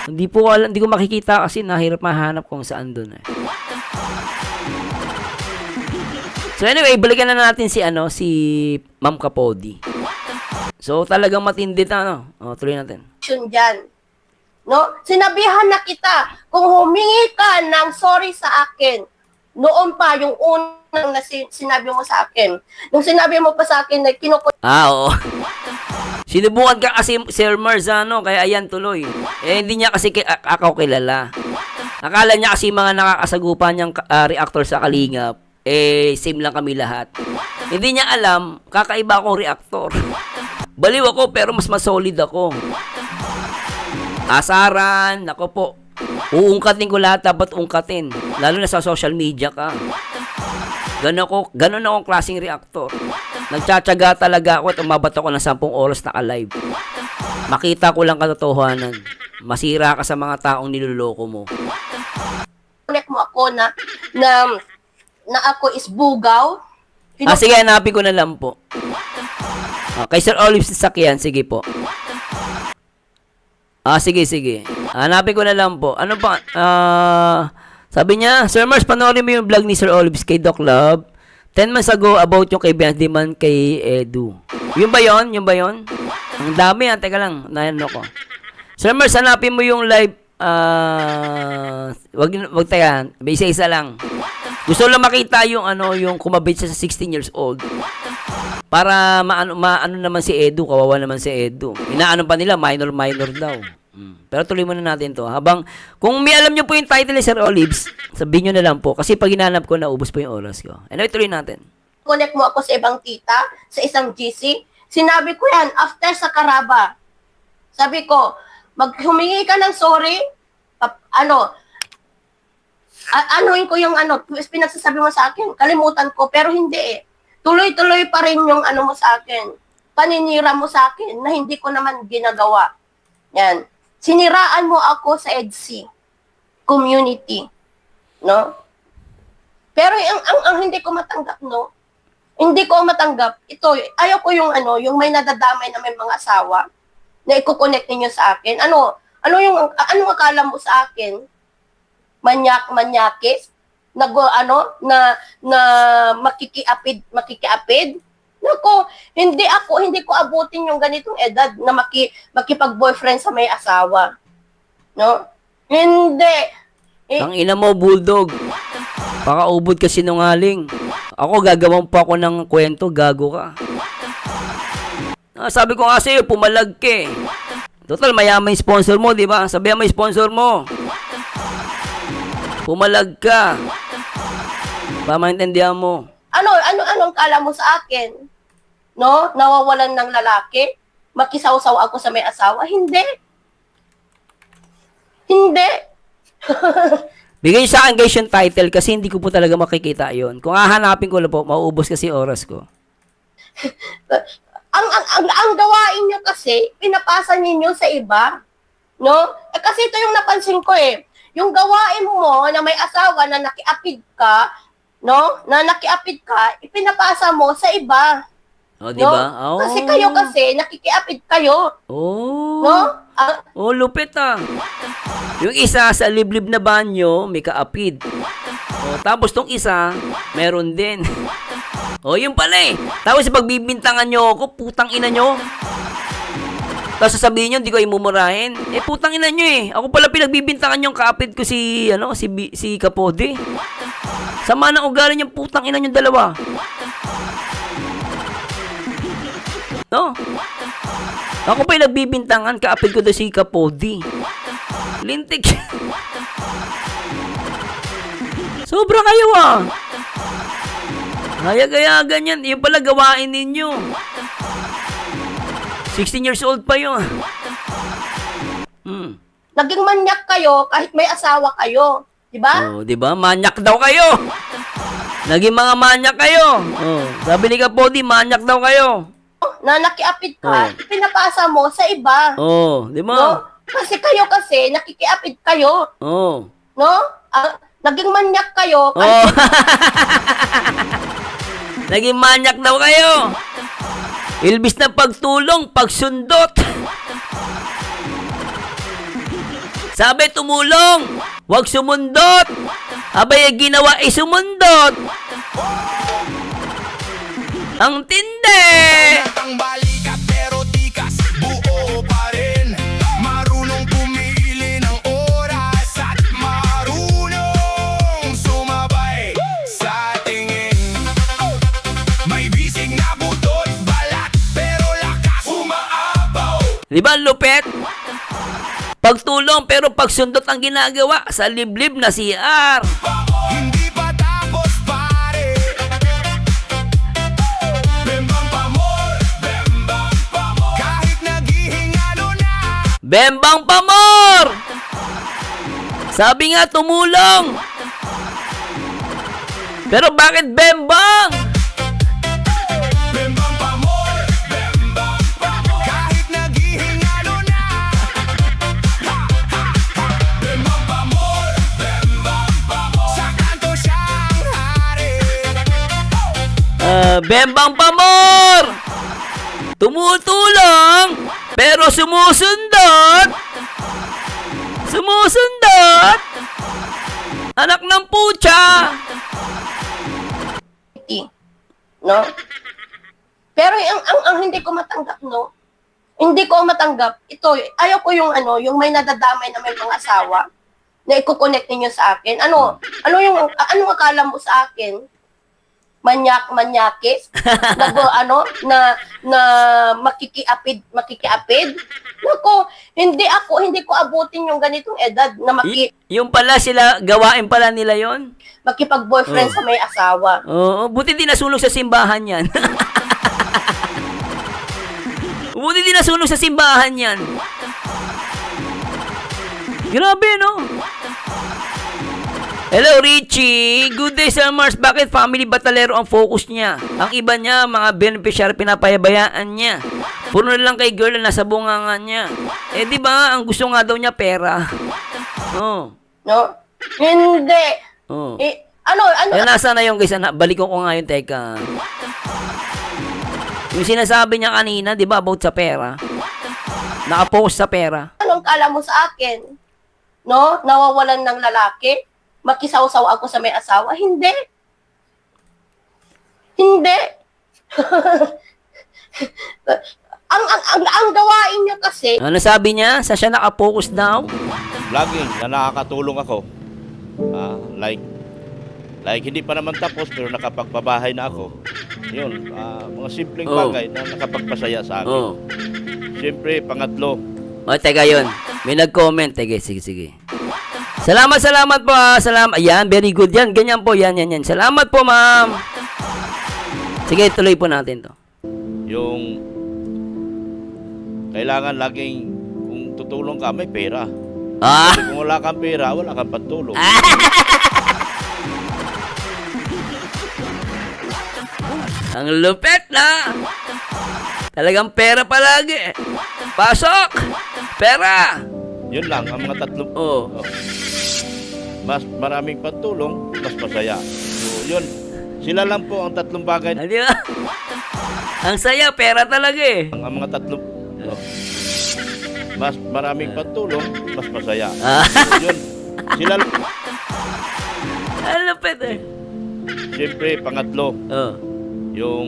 Hindi ko makikita kasi nahirap mahanap kung saan doon So anyway, balikan na natin si Ma'am Kapodi. So talagang matindi tuloy natin. Dyan. No? Sinabihan na kita, kung humingi ka ng sorry sa akin, noon pa, yung unang sinabi mo sa akin. Nung sinabi mo pa sa akin na Oo. Sinubukan ka kasi Sir Marzano, kaya ayan tuloy. Hindi niya kasi ako kilala. Akala niya kasi mga nakakasagupan niyang reactor sa Kalingap, same lang kami lahat. Hindi niya alam, kakaiba akong reactor. Baliw ako pero mas solid ako. Asaran, nako po. Uungkatin ko lahat, dapat ungkatin. Lalo na sa social media ka. Ganon akong klaseng reactor. Nagtsatsaga talaga ako at umabot ako ng 10 oras na ka-live. Makita ko lang katotohanan. Masira ka sa mga taong niloloko mo. connect mo ako na ako is bugaw. Sige, hanapin ko na lang po. Kay Sir Olives Sakyan, sige po. Sige. Hanapin ko na lang po. Ano pa? Sabi niya, Sir Mars, panoorin mo yung vlog ni Sir Olives kay Doc Love 10 months ago about yung kay Benjamin kay Edu. Yung ba yun? Ang dami teka lang, naano ko. Sir Mars, hanapin mo yung live. Wag tayan. Isa-isa lang. Gusto lang makita yung yung kumabit siya sa 16 years old. Para maano naman si Edu, kawawa naman si Edu. Inaano pa nila, minor daw. Pero tuloy muna natin to. Habang, kung may alam nyo po yung title ni Sir Olives, sabihin nyo na lang po. Kasi pag hinanap ko, naubos po yung oras ko. Anyway, tuloy natin. Connect mo ako sa ibang tita, sa isang GC. Sinabi ko yan, after sa Karaba. Sabi ko, humingi ka ng sorry, anuin ko yung pinagsasabi mo sa akin, kalimutan ko, pero hindi eh. Tuloy-tuloy pa rin yung mo sa akin. Paninira mo sa akin na hindi ko naman ginagawa. Yan. Siniraan mo ako sa EDC community. No? Pero ang hindi ko matanggap, no? Hindi ko matanggap. Ito, ayaw ko yung yung may nadadamay na may mga asawa na i-connect ninyo sa akin. Ano akala mo sa akin? Manyakis? Na makikiapid. Nako, hindi ko abutin yung ganitong edad na makipag-boyfriend sa may asawa. No? Hindi. Ang ina mo, Bulldog. Pakaubod ka sinungaling. Ako, gagawin pa ako ng kwento, gago ka. Sabi ko nga sa'yo, pumalag ka eh. Total, mayaman yung sponsor mo, di ba? Sabihan mo yung sponsor mo. Pumalag ka. Pamaintindihan mo. Anong kala mo sa akin? No? Nawawalan ng lalaki? Makisaw-saw ako sa may asawa? Hindi. Hindi. Bigay sa akin guys yung title kasi hindi ko po talaga makikita yon. Kung hahanapin ko lang po, mauubos kasi oras ko. Ang gawain nyo kasi, pinapasa ninyo sa iba. No? Kasi ito yung napansin ko eh. Yung gawain mo na may asawa na nakiapid ka, no? Na nakiapid ka, ipinapasa mo sa iba. Oh, di ba? No? Oh. Kasi kayo nakikiapid kayo. Oh. No? Oh, lupit ah. Yung isa sa liblib na banyo, may kaapid. Oh, tapos tong isa, meron din. Oh, yun pala eh. Tapos pagbibintangan nyo ako, putang ina nyo. Tapos sasabihin nyo, hindi ko imumurahin. Eh, putang ina nyo eh. Ako pala pinagbibintangan yung kaapid ko si Kapode. Sama ng ugali nyo, putang ina nyo dalawa. No? Ako pa yung nagbibintangan, kaapid ko doon si Kapode. Lintik. Sobra kayo ah. Hayag-hayagan yan. Yung pala gawain ninyo. 16 years old pa yun. Naging manyak kayo kahit may asawa kayo. Diba? Oh, 'di ba? Manyak daw kayo. Naging mga manyak kayo. Oh, sabi ni Kapodi, manyak daw kayo. Na nakiapid ka, Oh. pinapasa mo sa iba. Oh, 'di ba? No? Kasi kayo nakikiapid kayo. Oh. No? Naging manyak kayo Oh. kahit Naging manyak daw kayo. Ilbis na pagtulong, pagsundot. Sabi tumulong, wag sumundot. Abay ginawa ay sumundot. Ang tindi. Ang balikat pero tikas, buo pa rin. Marunong pumili ng oras at marunong sumabay sa tingin. May bisig na butot, balat, pero lakas umaabaw. Di ba lupet? Pagtulong pero pagsundot ang ginagawa sa liblib na CR. Hindi pa tapos pare. Bembang pamor, kahit naghihingalo na. Bembang pamor! Sabi nga tumulong. Pero bakit bembang? Bembang pamor, kahit naghihingalo na. Bembang pamor, sa kanto siyang hari. Bembang pamor! Tumutulong pero sumusundot. Sumusundot. Anak ng putya. no? Pero ang hindi ko matanggap, no? Hindi ko matanggap. Ito, ayaw ko yung yung may nadadamay na may mga asawa na i-connect ninyo sa akin. Ano akala mo sa akin? manyakis, na makikiapid. Naku, hindi ko abutin yung ganitong edad na Yung pala sila, gawain pala nila yon. makipag-boyfriend sa may asawa. Oo, buti di nasunog sa simbahan yan. Buti di nasunog sa simbahan yan. Grabe, no? Hello, Richie. Good day, Sir Mars. Bakit family batalero ang focus niya? Ang iba niya, mga beneficiary, pinapayabayaan niya. Puro na lang kay girl na nasa bunganga niya. Eh, di ba, ang gusto nga daw niya pera. Oh. No? Hindi. Oh. Ano? Eh, nasa na yung guys? Balikan ko nga yun, teka. Yung sinasabi niya kanina, di ba, about sa pera. Nakapokus sa pera. Anong kala mo sa akin? No? Nawawalan ng lalaki? Makisaw-saw ako sa may asawa? Hindi. ang gawain niyo kasi, Ano sabi niya? Sa siya nakapokus daw? Vlogging na nakakatulong ako. Like hindi pa naman tapos pero nakapagpabahay na ako. Yun, mga simpleng Oh. bagay na nakapagpasaya sa akin. Oo. Siyempre, pangatlo, O, teka yun. May nag-comment. Sige. Salamat po. Salamat. Ayan, very good yan. Ganyan po. Yan. Salamat po, ma'am. Sige, tuloy po natin to. yung kailangan laging kung tutulong ka, may pera. Ah! Kasi kung wala kang pera, wala kang pantulong. Ang lupet na. Talagang pera palagi. Pasok! Pera! Yun lang, ang mga tatlong... Oh. Mas maraming pantulong, mas masaya. So, yun. Sila lang po ang tatlong bagay. Di ba? Ang saya, pera talaga eh. Ang mga tatlong... Mas maraming pantulong, mas masaya. Yun. Sila lang. Ang lupet eh. Siyempre, pangatlo, Oh. yung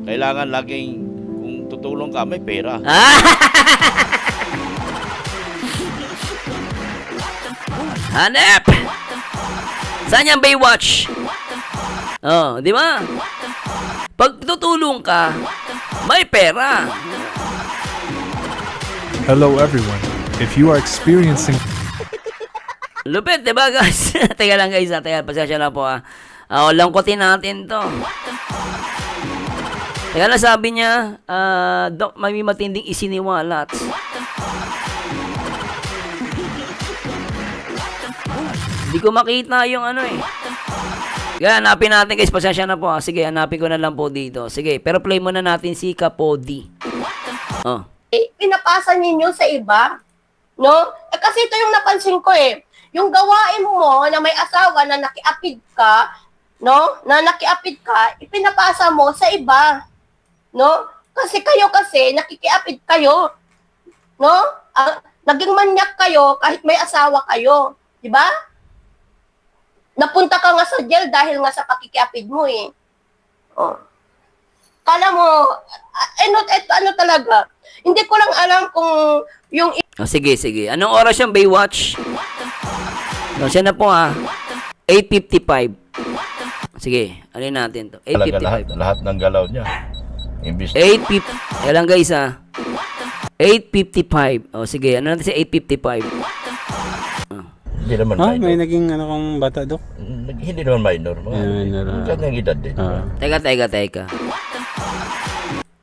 kailangan laging kung tutulong ka, may pera. Hanep! Saan yung Baywatch? Oh, di ba? Pag tutulong ka, may pera. Hello everyone. If you are experiencing Lupit, di ba guys? Teka lang guys, teka, pasensya na po langkotin natin to. Teka lang, sabi niya, Dok, may matinding isiniwalat. Hindi ko makita yung ano eh. Kaya hanapin natin guys, pasensya na po Sige, hanapin ko na lang po dito. Sige, pero play muna natin si Kapodi. Oh. pinapasa ninyo sa iba. No? Kasi ito yung napansin ko eh. Yung gawain mo na may asawa na nakiapid ka, no? Na nakiapid ka, ipinapasa mo sa iba. No? Kasi nakikiapid kayo. No? Naging manyak kayo kahit may asawa kayo. Di ba? Napunta ka nga sa jail dahil nga sa pakikiapid mo eh. Oh. Kala mo, ano talaga? Hindi ko lang alam kung yung Oh, sige. Anong oras yung Baywatch? So, siya na po 8:55. Sige, alin natin to. 8:55. Lahat ng galaw niya. Imbis 8:50. Kailan guys 8:55. Oh, sige. Ano natin sa 8:55? hindi naman Ah, minor. may naging ano kang bata, Dok? Hindi naman minor. Minor, Kanyang edad din. Teka.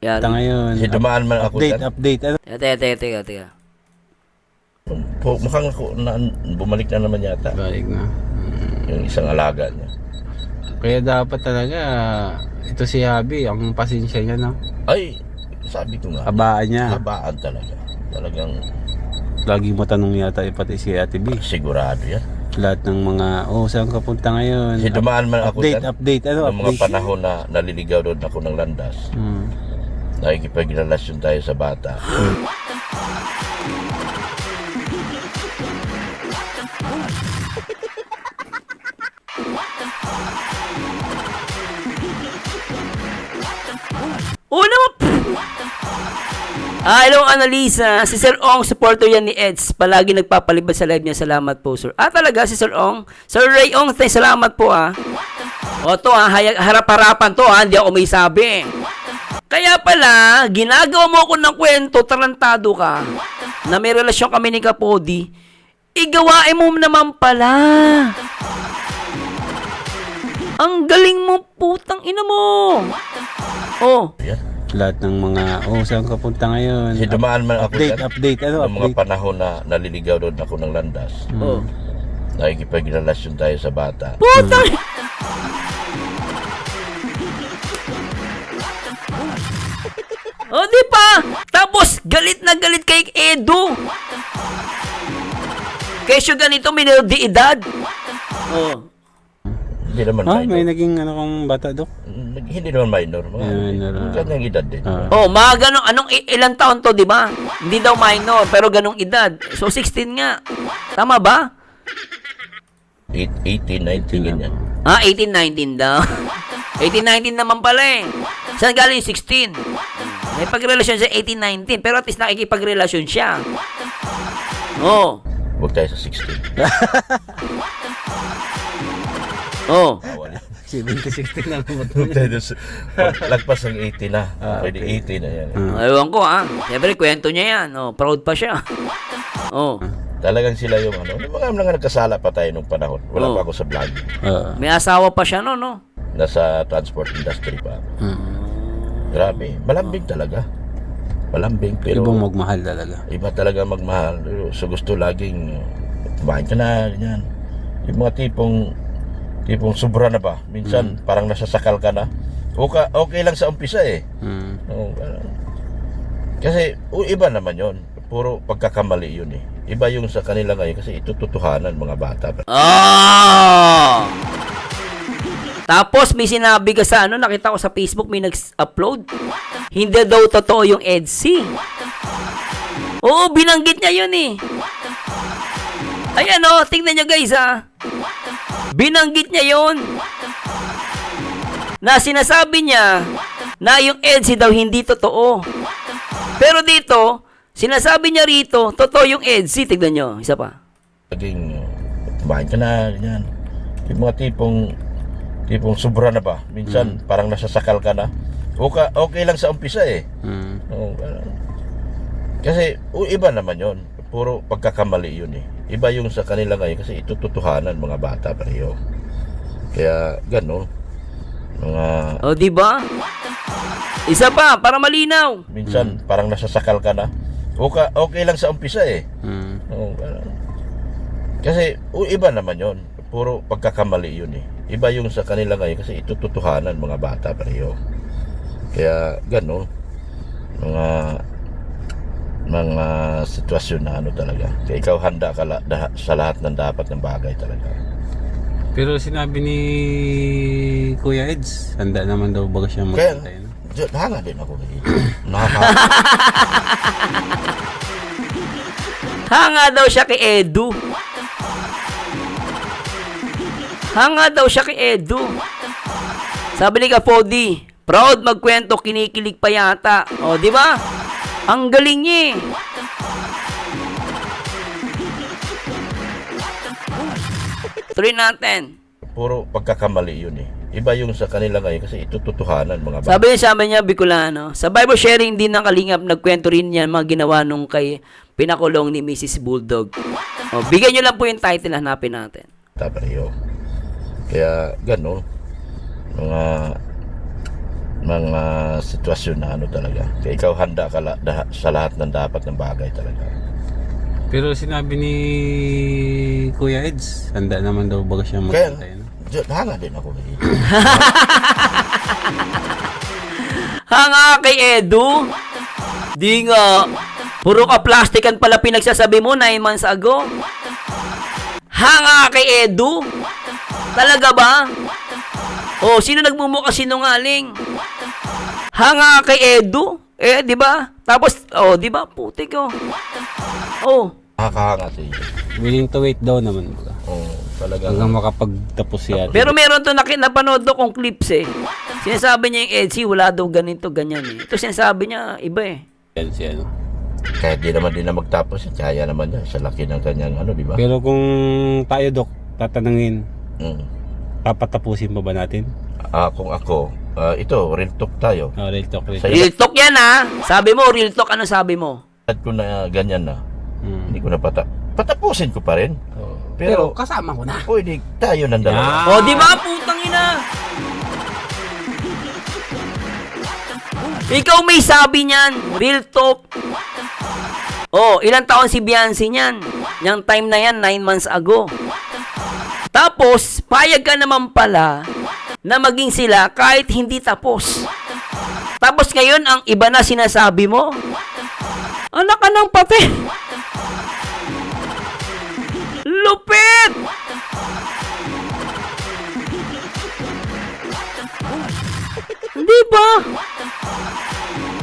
Yan. Ito ngayon. Si dumaan man ako dyan. Update. Ano? Teka. Mukhang bumalik na naman yata. Balik na. Yung isang alaga niya. Kaya dapat talaga, ito si Habi, ang pasensya niya, no? Ay, sabi ko nga. Kabaan niya. Habaan talaga. Talagang Lagi mo tanong yata pati si Ate B. sigurado yan. Lahat ng mga, saan ka punta ngayon? Si dumaan man ako dyan. Update. Ano? Noong mga Update. panahon na naliligaw doon ako ng landas. Nakikipagrelasyon tayo sa bata. Oh, naman! Hello, Annalisa. Si Sir Ong, supporter yan ni Eds. Palagi nagpapalibad sa live niya. Salamat po, sir. Talaga, si Sir Ong. Sir Ray Ong, salamat po, O, to, harap-harapan to, Hindi ako may sabi. Kaya pala, ginagawa mo ako ng kwento, tarantado ka, na may relasyon kami ni Kapodi, igawain mo naman pala. Ang galing mo, putang ina mo. Oh. Lahat ng mga, saan ka punta ngayon? Kasi dumaan man ako Update, ano, ng mga update? panahon na naliligaw doon ako ng landas. Oh. Nakikipagrelasyon tayo sa bata. Putang Oh, di pa? Tapos, galit na galit kay Edu. Kesyo ganito, minor de edad. Oh. Hindi naman minor. May naging ano kong bata, Dok? Hindi naman minor. Minor. Ganyang edad din. Oh, mga ganong, ilang taon to, di ba? Hindi daw minor, pero ganong edad. So, 16 nga. Tama ba? 18, 19, ganyan. 18, 19 daw. 18, 19 naman pala eh. Saan galing 16? May pagrelasyon siya 18, 19. Pero at least nakikipagrelasyon siya. Oh. Huwag tayo sa 16. Oh. Bawal. 16 lang mo. Huwag tayo sa... Lagpas ng 18 na. Pwede 18 na yan. Ewan ko Siyempre, kwento niya yan. Oh, proud pa siya. Oh. Talagang sila yung ano. Yung mga nagkasala pa tayo nung panahon. Wala pa ako sa vlog. May asawa pa siya no. Nasa transport industry pa. Grabe. Malambing talaga. Malambing. Pero Ibang magmahal talaga. iba talaga magmahal. So gusto laging kumain ka na, ganyan. Yung mga tipong sobra na ba? Minsan parang nasasakal ka na. Okay lang sa umpisa eh. Oo, kasi iba naman yon. Puro pagkakamali yun eh. Iba yung sa kanila ngayon kasi ito totohanan mga bata. Oh! Tapos may sinabi ka sa nakita ko sa Facebook may nag-upload. Hindi daw totoo yung EDC. Oo, binanggit niya yun eh. Ayan tingnan niyo guys Binanggit niya yun. Na sinasabi niya na yung EDC daw hindi totoo. Pero dito, sinasabi niya rito, totoo yung EDC. Tignan niyo, isa pa. Laging kumain ka na, ganyan. Yung mga tipong sobra na ba? Minsan parang nasasakal ka na. Okay lang sa umpisa eh. Oo, kasi iba naman yon. Puro pagkakamali yun eh. Iba yung sa kanila ngayon kasi ito totohanan mga bata pareho. Kaya gano'n. O, di ba? Isa pa, para malinaw. Minsan parang nasasakal ka na. Okay lang sa umpisa eh. Oo, kasi iba naman yon. Puro pagkakamali yun eh. Iba yung sa kanila ngayon kasi ito totohanan mga bata pareho. Kaya gano'n. Mga sitwasyon na talaga. Kaya ikaw handa ka sa lahat ng dapat ng bagay talaga. Pero sinabi ni Kuya Eds, handa naman daw baga siya Kaya, magpantay. hanga din ako. Hanga daw siya kay Edu. Hanga daw siya kay Edu. Sabi ni Kapodi, proud magkwento, kinikilig pa yata. O, di ba? Ang galing niya eh. Tuloy natin. Puro pagkakamali yun eh. Iba yung sa kanila ngayon kasi ito totohanan mga bata. Sabi niya, Bicolano, sa Bible sharing din ng Kalingap, nagkwento rin yan mga ginawa nung kay pinakulong ni Mrs. Bulldog. O, bigyan nyo lang po yung title, hanapin natin. Pareho. Kaya gano'n. Mga sitwasyon na talaga. Kaya ikaw handa ka sa lahat ng dapat ng bagay talaga. Pero sinabi ni Kuya Eds, handa naman daw baga siya Kaya, magpantay. hanga din ako. Hanga kay Edu? Di nga. Puro ka plastikan pala pinagsasabi mo 9 months ago. Hanga kay Edu? Talaga ba? Oh, sino nagmumukha sinungaling? Hanga kay Edu? Di ba? Tapos, di ba? Putik Oh. Nakakahanga sa iyo. Willing to wait daw naman baga. Talaga. Hanggang makapagtapos yan. Pero meron to napanood ko kong clips eh. Sinasabi niya yung EDC, wala daw ganito, ganyan eh. Ito sinasabi niya, iba eh. Yan si ano. Kahit di naman din na magtapos, kaya naman niya sa laki ng kanyang ano, di ba? Pero kung tayo, Dok, tatanungin, Mm. papatapusin pa ba natin? Kung ako, ito, real talk tayo. Real talk, real Sa talk. Real talk yan ha. Sabi mo, real talk. Ano sabi mo? At ko na ganyan na, Mm. hindi ko na patapusin ko pa rin. Pero Pero, kasama ko na. pwede tayo ng dalawa. O, di ba? Putang ina. Ikaw may sabi niyan. Real talk. Oh, ilang taon si Beyonce niyan? Yang time na yan, 9 months ago. Tapos, payag ka naman pala na maging sila kahit hindi tapos. Tapos ngayon, ang iba na sinasabi mo, anak ka ng papel. Lupit! Di ba?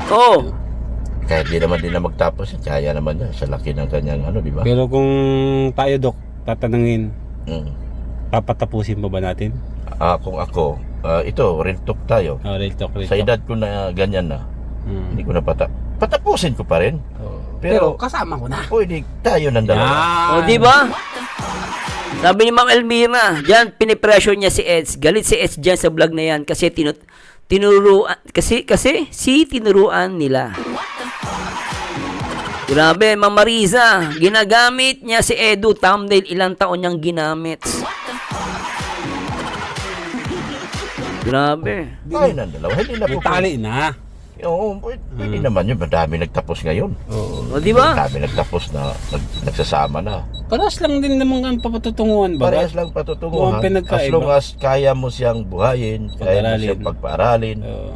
Oh, Kahit di naman din na magtapos, kaya naman niya sa laki ng kanyang ano, di ba? Pero kung tayo, Dok, tatanungin, Mm. papatapusin pa ba natin? Kung ako, ito, real talk tayo. Real talk, real Sa talk. edad ko na ganyan na, Mm. hindi ko na patapusin ko pa rin. Pero, kasama ko na. pwede tayo ng dalawa. oh, di ba? Sabi ni Mang Elmira, diyan pinipressure niya si Eds. Galit si Eds diyan sa vlog na yan kasi tinuruan nila. Grabe, Ma'am Mariza, ginagamit niya si Edu thumbnail, ilang taon niyang ginamit. Grabe. Tayo ng dalawa. Hindi na May po. tali na. Oo, pwede naman yun. Madami nagtapos ngayon. Oo. O, di ba? Madami nagtapos na nagsasama na. Parehas lang din naman ang papatutunguhan ba? Parehas lang patutunguhan. Mukhang pinagkaiba. As long as kaya mo siyang buhayin, kaya mo Pag-aralin. siyang pagpaaralin, Oo.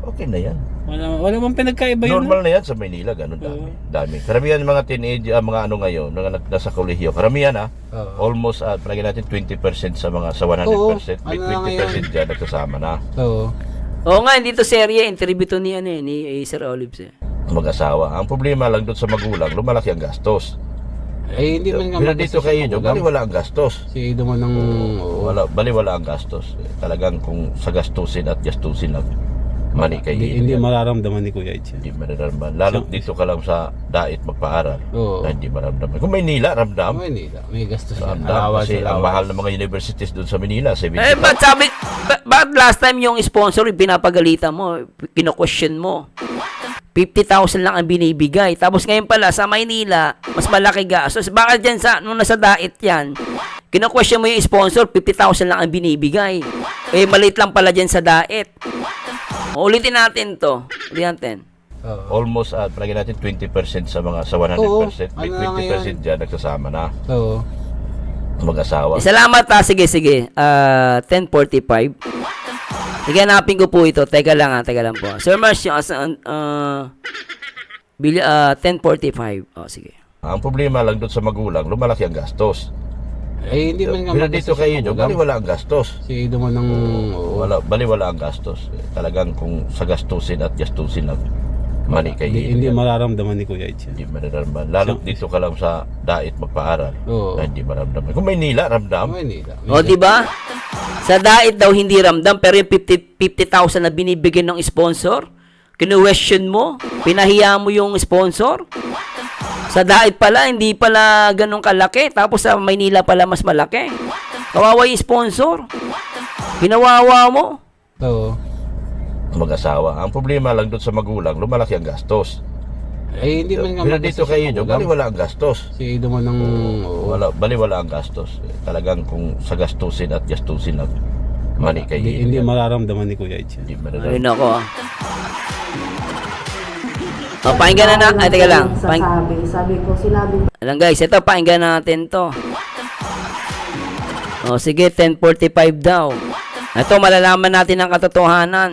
okay na yan. Wala bang pinagkaiba yun? Normal na yan sa Maynila, ganun dami. Dami. Karamihan ng mga teenage, mga ano ngayon, mga nasa kolehiyo, karamihan almost, palagi natin 20% sa 100%, may Ano na 20% dyan nagsasama na. Oo. Oo nga, dito serye, interview to ni, ni Sir Olives eh. Mag-asawa. Ang problema lang doon sa magulang, lumalaki ang gastos. Eh, hindi man nga Pero dito kay Ido, magulang. baliwala ang gastos. Si Ido man ang... Baliwala ang gastos. Talagang kung sa gastusin at gastusin lang, mani kay Ido. Hindi yan. mararamdaman ni Kuya Eds. Hindi mararamdaman. Lalo dito ka lang sa dait magpaaral. Oo. Na hindi maramdaman. Kung Maynila, ramdam. May gastos yan. Ramdam. Kasi ang mahal ng mga universities doon sa Manila, 70,000. Eh, ba't sabi, ba't last time yung sponsor, pinapagalitan mo, kino-question mo? 50,000 lang ang binibigay. Tapos ngayon pala, sa Maynila, mas malaki gastos. Bakit dyan nung nasa dait yan, kino-question mo yung sponsor, 50,000 lang ang binibigay. Eh, maliit lang pala dyan sa dait. Ulitin natin to. Ulitin natin. Almost, palagi natin 20% sa 100%. May Ano na 20% dyan nagsasama na. Oo. Mag-asawa. Salamat ha. Sige. 10:45. Sige, hanapin ko po ito. Teka lang po. Sir Mars, yung 10:45. Oh, sige. Ang problema lang doon sa magulang, lumalaki ang gastos. Eh, hindi man nga Pero dito magastos kay yung Ido, magulang. baliwala ang gastos. Si Ido man ang... Baliwala ang gastos. Talagang kung sa gastusin at gastusin lang, mani kay Hindi Ido. mararamdaman ni Kuya Eds. Hindi mararamdaman. Lalo dito ka lang sa dait magpaaral. Oo. Na hindi maramdaman. Kung Maynila, ramdam. O, di ba? Sa dait daw hindi ramdam, pero yung 50,000 na binibigyan ng sponsor, kinu-question mo, pinahiya mo yung sponsor. Sa dait pala, hindi pala ganun kalaki. Tapos sa Maynila pala mas malaki. Kawawa yung sponsor. Pinawawa mo. Oo. Mag-asawa. Ang problema lang doon sa magulang, lumalaki ang gastos. Eh, hindi man nga Pero dito magastos kay yung Ido, magulang. baliwala ang gastos. Si Ido man ang... Baliwala ang gastos. Talagang kung sa gastusin at gastusin lang, mani kay Ido. Hindi mararamdaman ni Kuya Eds. Hindi mararamdaman. Ayun ako. O, pakinggan na Ay, teka lang. Sabi ko, sinabi Alam guys, ito, pakinggan natin to. O, sige, 10:45 daw. Ito, malalaman natin ang katotohanan.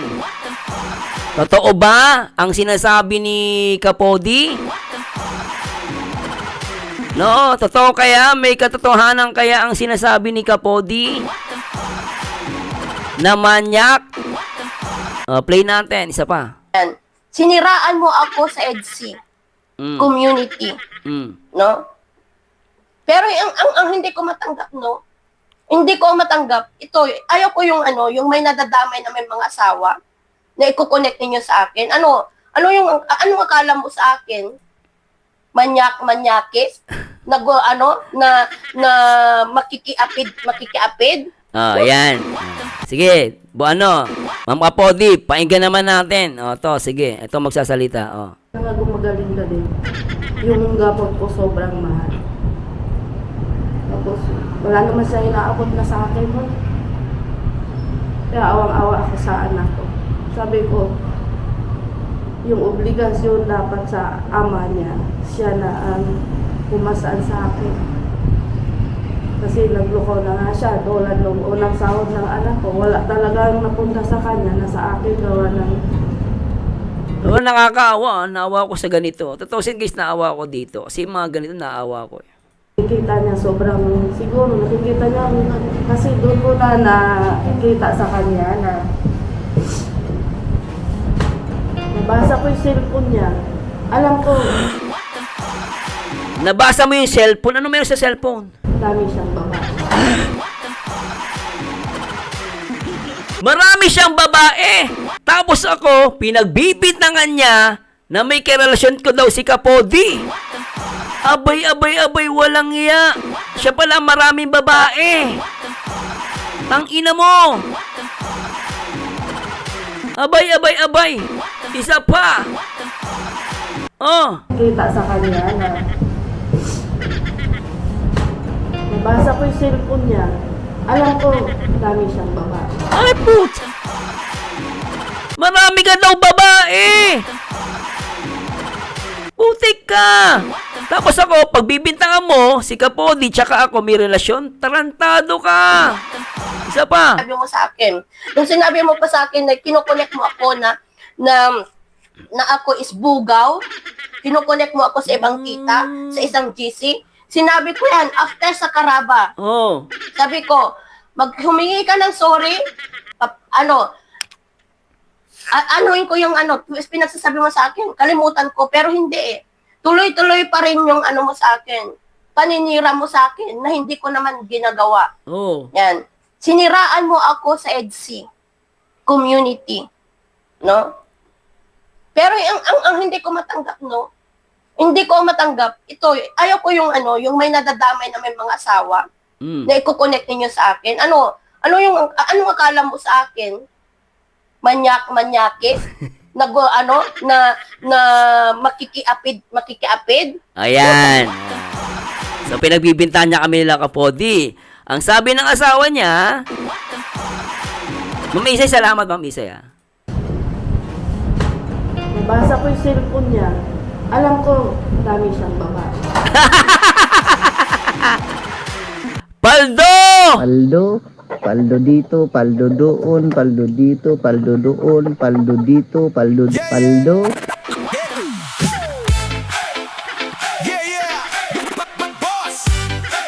Totoo ba ang sinasabi ni Kapodi? No, totoo kaya? May katotohanan kaya ang sinasabi ni Kapodi? Na manyak? Play natin, isa pa. Siniraan mo ako sa EDC Mm. community, Mm. no? Pero ang hindi ko matanggap, no? Hindi ko matanggap. Ito, ayaw ko yung yung may nadadamay na may mga asawa na i-connect ninyo sa akin. Anong akala mo sa akin? Manyakis? Na makikiapid? Oh, yan. Sige, Ma'am Kapodi, painggan naman natin. Oh, to, sige. Ito magsasalita. Oh. Nga gumagaling na din. Yung gamot ko sobrang mahal. Tapos, wala naman siya inaabot na sa akin mo. Kaya awang-awa ako sa anak ko. Sabi ko, yung obligasyon dapat sa ama niya, siya na ang pumasaan sa akin. Kasi nagloko na nga siya, tulad nung unang sahod ng anak ko, wala talagang napunta sa kanya, nasa akin gawa ng Oh, nakakaawa. Naawa ko sa ganito. Totoo guys, naawa ko dito. Kasi mga ganito, naawa ko. nakikita niya sobrang, siguro nakikita niya, kasi doon ko na nakikita sa kanya na nabasa ko yung cellphone niya. Alam ko, Nabasa mo yung cellphone. Ano meron sa cellphone? dami siyang babae. Marami siyang babae. Tapos ako, pinagbibintangan niya na may karelasyon ko daw si Kapodi. Abay, walang iya. Siya pala maraming babae. Tangina mo. Abay. Isa pa. Oh. Nakikita sa kanya na nabasa ko yung cellphone niya. Alam ko, dami siyang babae. Ay, puta. Marami ka daw babae. Putik ka. Tapos ako, pagbibintangan mo, si Kapodi, tsaka ako, may relasyon, tarantado ka. Isa pa. Sabi mo sa akin. Nung sinabi mo pa sa akin na kinukunik mo ako na ako is bugaw, kinukunik mo ako sa ibang kita, sa isang GC, sinabi ko yan after sa Karaba. Oh. Sabi ko, humingi ka ng sorry, anuhin ko yung pinagsasabi mo sa akin, kalimutan ko, pero hindi eh. Tuloy-tuloy pa rin yung mo sa akin, paninira mo sa akin na hindi ko naman ginagawa. Oh. Yan. Siniraan mo ako sa EDC community. No? Pero ang hindi ko matanggap, no? Hindi ko matanggap. Ito, ayaw ko yung may nadadamay na may mga asawa na i-connect ninyo sa akin. Anong akala mo sa akin? Manyakis? Na makikiapid? Ayan. So, pinagbibintahan niya kami nila Kapodi. Ang sabi ng asawa niya, Ma'am Isay, salamat Ma'am Isay ah. Nabasa ko yung cellphone niya. Alam ko, dami siyang babae. Paldo! Paldo dito, paldo doon, paldo dito, paldo doon, paldo dito, paldo. Yeah! Boss!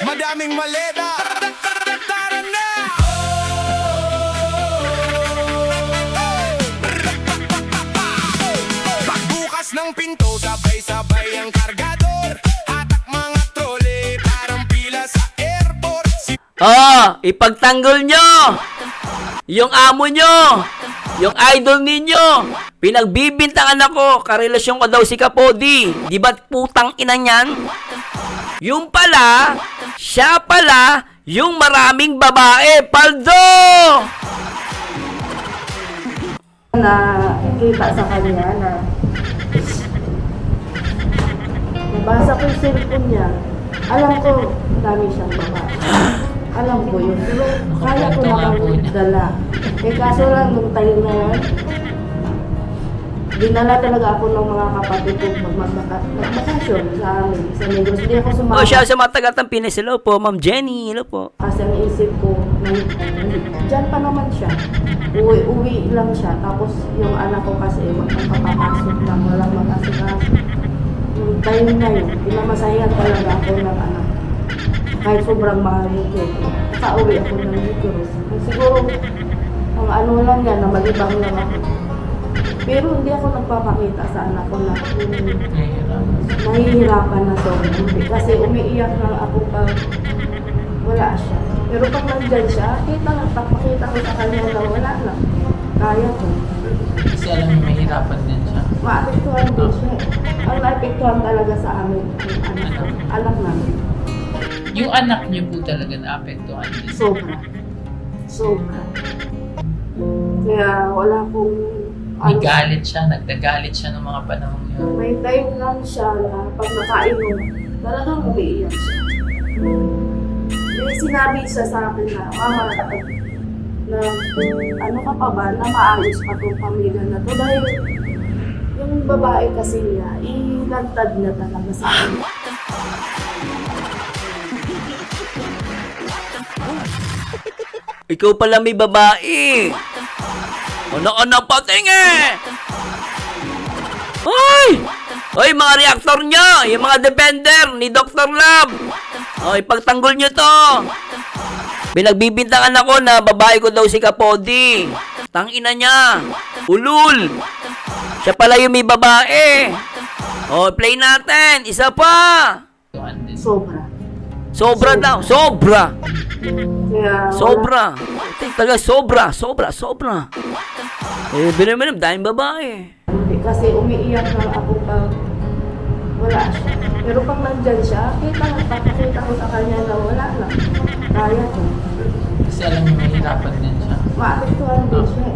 Madaming maleta! Tara na! Pagbukas ng pinto, sabay-sabay ang kargador. Hatak mga trole, parang pila sa airport. Oh, ipagtanggol nyo yung amo nyo, yung idol ninyo. Pinagbibintangan ako, karelasyon ko daw si Kapodi. Di ba't putang ina niyan? Yung pala, siya pala yung maraming babae. Paldo! Nakikita sa kanya na nabasa ko yung cellphone niya. Alam ko, dami siyang babae. Alam ko yun. Pero kaya ko naman dala. Kaso lang, nung time na yun, dinala talaga ako ng mga kapatid ko magbakasyon sa amin, sa Negros. Hindi ako sumama. Oh, siya sa mga taga-Tampines. Hello po, Ma'am Jenny. Hello po. Kasi ang isip ko, dyan pa naman siya. Uwi lang siya. Tapos yung anak ko kasi magpapapasok lang, walang makasikaso. Yung time na yun, pinamasahihan talaga ako ng anak. Kahit sobrang mahal yung kito. Kauwi ako ng Negros. Siguro, ang lang yan, na malibang lang ako. Pero hindi ako nagpapakita sa anak ko na nahihirapan na sobrang. Kasi umiiyak lang ako pag wala siya. Pero pag nandyan siya, pakita ko sa kanya na wala na. Kaya ko. Kasi alam mo, mahirapan din siya. maapektuhan din siya. Ang naapektuhan talaga sa amin, anak namin. Yung anak niyo po talaga naapektuhan din. Sobra. Sobra. Kaya wala pong... May galit siya, nagdagalit siya ng mga panahon yun. May time lang siya na pag nakainom, talagang umiiyak siya. May sinabi siya sa akin na, Mama, na ano ka pa ba, na maayos pa tong pamilya na to. Dahil yung babae kasi niya, ilantad niya talaga sa akin. Ikaw pala may babae. Anak-anak pating eh. Hoy! Hoy, mga reactor nyo! Yung mga defender ni Dr. Love! Hoy, pagtanggol nyo to! Pinagbibintangan ako na babae ko daw si Kapodi. Tangina niya! Ulul! Siya pala yung may babae! Oh, play natin! Isa pa! Sobra. Sobra daw! Sobra! Kaya Sobra! Taga sobra! Sobra! Sobra! Eh, binamanim, daming babae. hindi, kasi umiiyak lang ako pag wala siya. Pero pag nandyan siya, kita ko sa kanya na wala lang. Kaya ko. Kasi alam mo, mahirapan din siya. Maapektuhan din siya.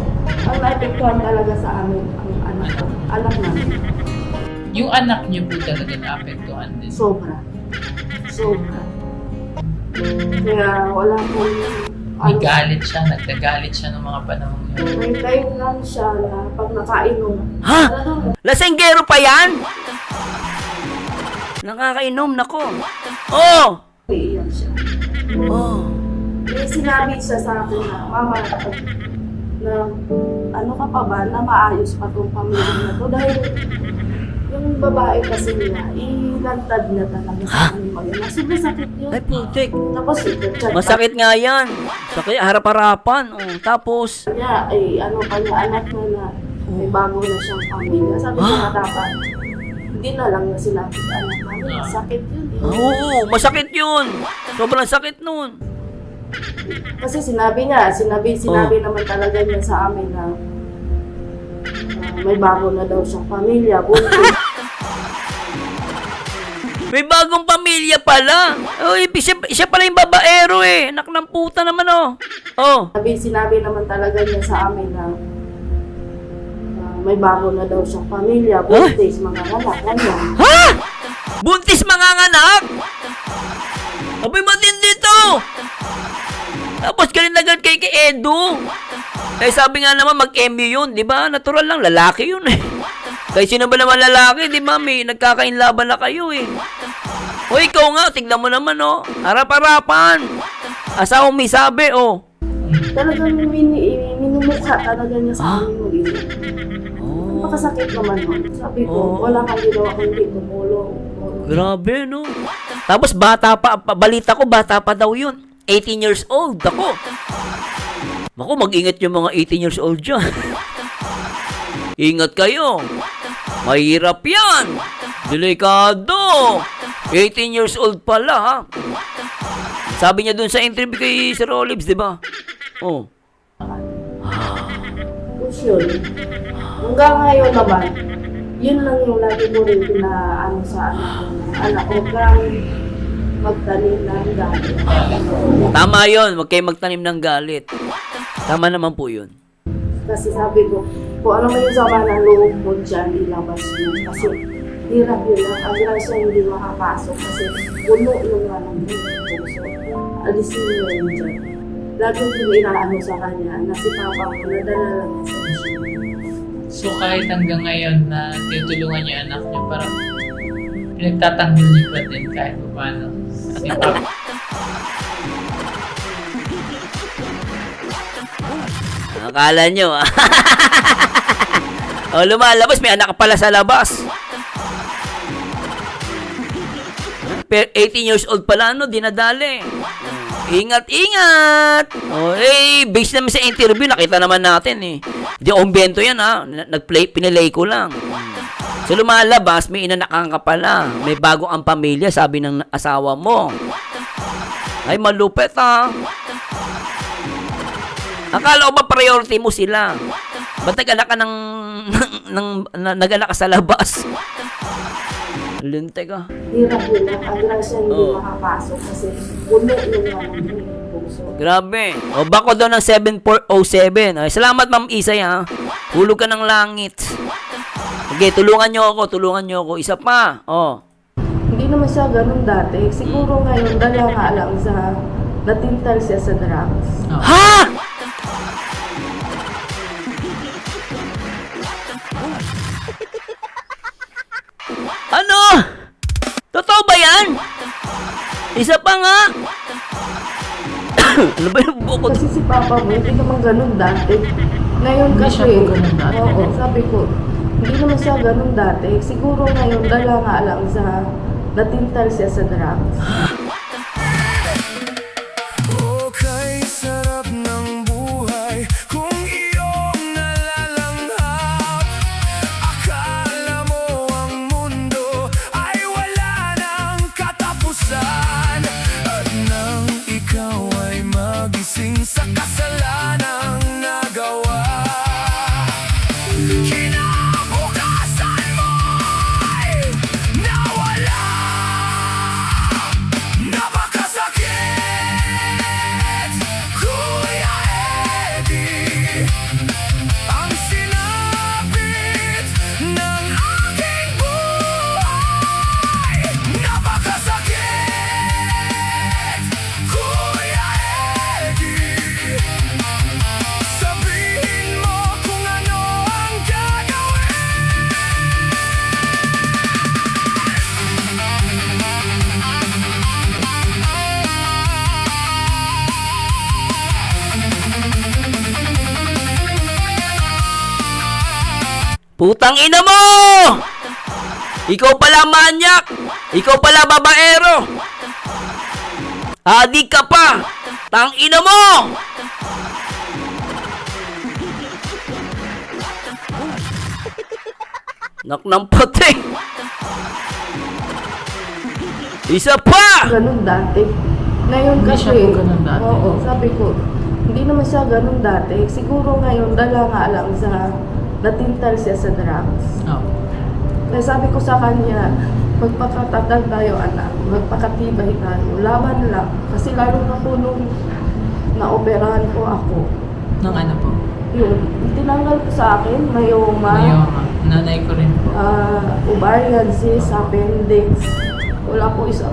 Ang naapektuhan talaga sa amin, ang anak namin. Yung anak niyo po talaga naapektuhan din. Sobra. Sobra. Kaya wala pong... May galit siya, nagdagalit siya ng mga panahon yun. May time lang siya na pag nakainom. Ha? Talagang Lasenggero pa yan? Nakakainom, nako. Oh! umiiyak siya. Oh! May sinabi siya sa akin na, Mama, na ano ka pa ba, na maayos pa tong pamilya na to. Dahil yung babae kasi niya, ilantad niya talaga sa amin mag-ina. Sobrang sakit yun. Ay, putik. Tapos chat Masakit nga yan. Sakit, harap-harapan. Oh, tapos, niya, ay ano pa niya, anak na may bago na siyang pamilya. Sabi niya nga dapat, hindi na lang na sinabi sa anak namin. Sakit yun. oo, masakit yun. Sobrang sakit nun. Kasi sinabi naman talaga niya sa amin na may bago na daw siyang pamilya. Buntis. May bagong pamilya pala. Oh, siya pala yung babaero eh. Anak ng puta naman oh. Oh. Sinabi naman talaga niya sa amin na may bago na daw siyang pamilya. Buntis, mga anak, ganyan. Ha? Buntis manganganak? Abay, matindi to. Tapos galit na galit kay Edu. Eh sabi nga naman mag-MU yun, di ba? Natural lang, lalaki yun eh. Kaya sino ba naman lalaki, di ba? May nagkakainlaban na kayo eh. O ikaw nga, tignan mo naman oh. Harap-harapan. Asawa may sabi oh. Talagang minumukha talaga niya sa amin mag-ina. Napakasakit naman nun. Sabi ko, wala kang ginawa kundi tumulong. Grabe no. Tapos bata pa, balita ko bata pa daw yun. 18 years old ako. Ako, mag-ingat yung mga 18 years old dyan. Ingat kayo. Mahirap yan. Delikado. 18 years old pala, ha? Sabi niya dun sa interview kay Sir Olives, di ba? Oh. Tapos yun. Hanggang ngayon naman, yun lang yung lagi mo rin pinaano sa anak ko. Kang magtanim ng galit. Tama yun. Huwag kayo magtanim ng galit. Tama naman po yun. Kasi sabi ko, kung ano man yung sama ng loob mo dyan, ilabas mo. Kasi hirap yun lang. Ang grasya hindi makapasok kasi puno yung ng puso. Alisin mo yun dyan. Lagi kong inaano sa kanya na si Papa ko, nadala lang niya sa mission. So kahit hanggang ngayon na tinutulungan niyo anak niyo, parang pinagtatanggol niyo pa din kahit pa paano. Si Papa. Akala nyo, ah. O, lumalabas. May anak ka pala sa labas. Pero 18 years old pala, no? Dinadali. Ingat, ingat! O, based naman sa interview, nakita naman natin, eh. Hindi ombento yan, ha? Pinalay ko lang. So, lumalabas, may inanakan ka pala. May bago ang pamilya, sabi ng asawa mo. Ay, malupet, ha? Akala ko ba priority mo sila? Ba't nag-anak ka nag-anak ka sa labas? Linte ka. Hirap yun. Ang siya hindi Oo. makapasok kasi puno yung puso. Grabe. O, bako daw ng 7407. Ay, salamat, Ma'am Isay, ha. Hulog ka ng langit. Okay, tulungan nyo ako. Isa pa. Oh. Hindi naman siya ganun dati. Siguro ngayon, dala nga lang sa natintal siya sa drugs. Ha? Ano? Totoo ba yan? Isa pa nga. Ano ba yung bukod? Kasi si Papa mo, hindi naman ganun dati. Ngayon Hindi kasi, siya po ganun dati. oo, sabi ko, hindi naman siya ganun dati. Siguro ngayon, dala nga lang sa natintal siya sa drugs. Okay, sarap ng buhay kung iyong nalalanghap. Akala mo ang mundo ay wala ng katapusan. At nang ikaw ay magising sa kasalanang nagawa, kinabukasan mo'y nawala. Napakasakit, Kuya Eddie, ang sinapit ng aking buhay. Napakasakit, Kuya Eddie, sabihin mo kung ano ang gagawin. Putang ina mo! Ikaw pala manyak! Ikaw pala babaero! Adik ka pa! Tang ina mo! Nak ng pati! Isa pa! Ganun dati. Ngayon Hindi kasi, siya po ganun dati. oo, sabi ko, hindi naman siya ganun dati. Siguro ngayon, dala nga lang sa natintal siya sa drugs. Oh. Kaya sabi ko sa kanya, magpakatagal tayo anak, magpakatibay tayo, laban lang. Kasi lalo na po nung naoperahan ko ako, Nang ano po? yun, tinanggal ko sa akin, mayoma, Mayoma. Nanay ko rin po. ovarian cyst, appendix. Wala po isa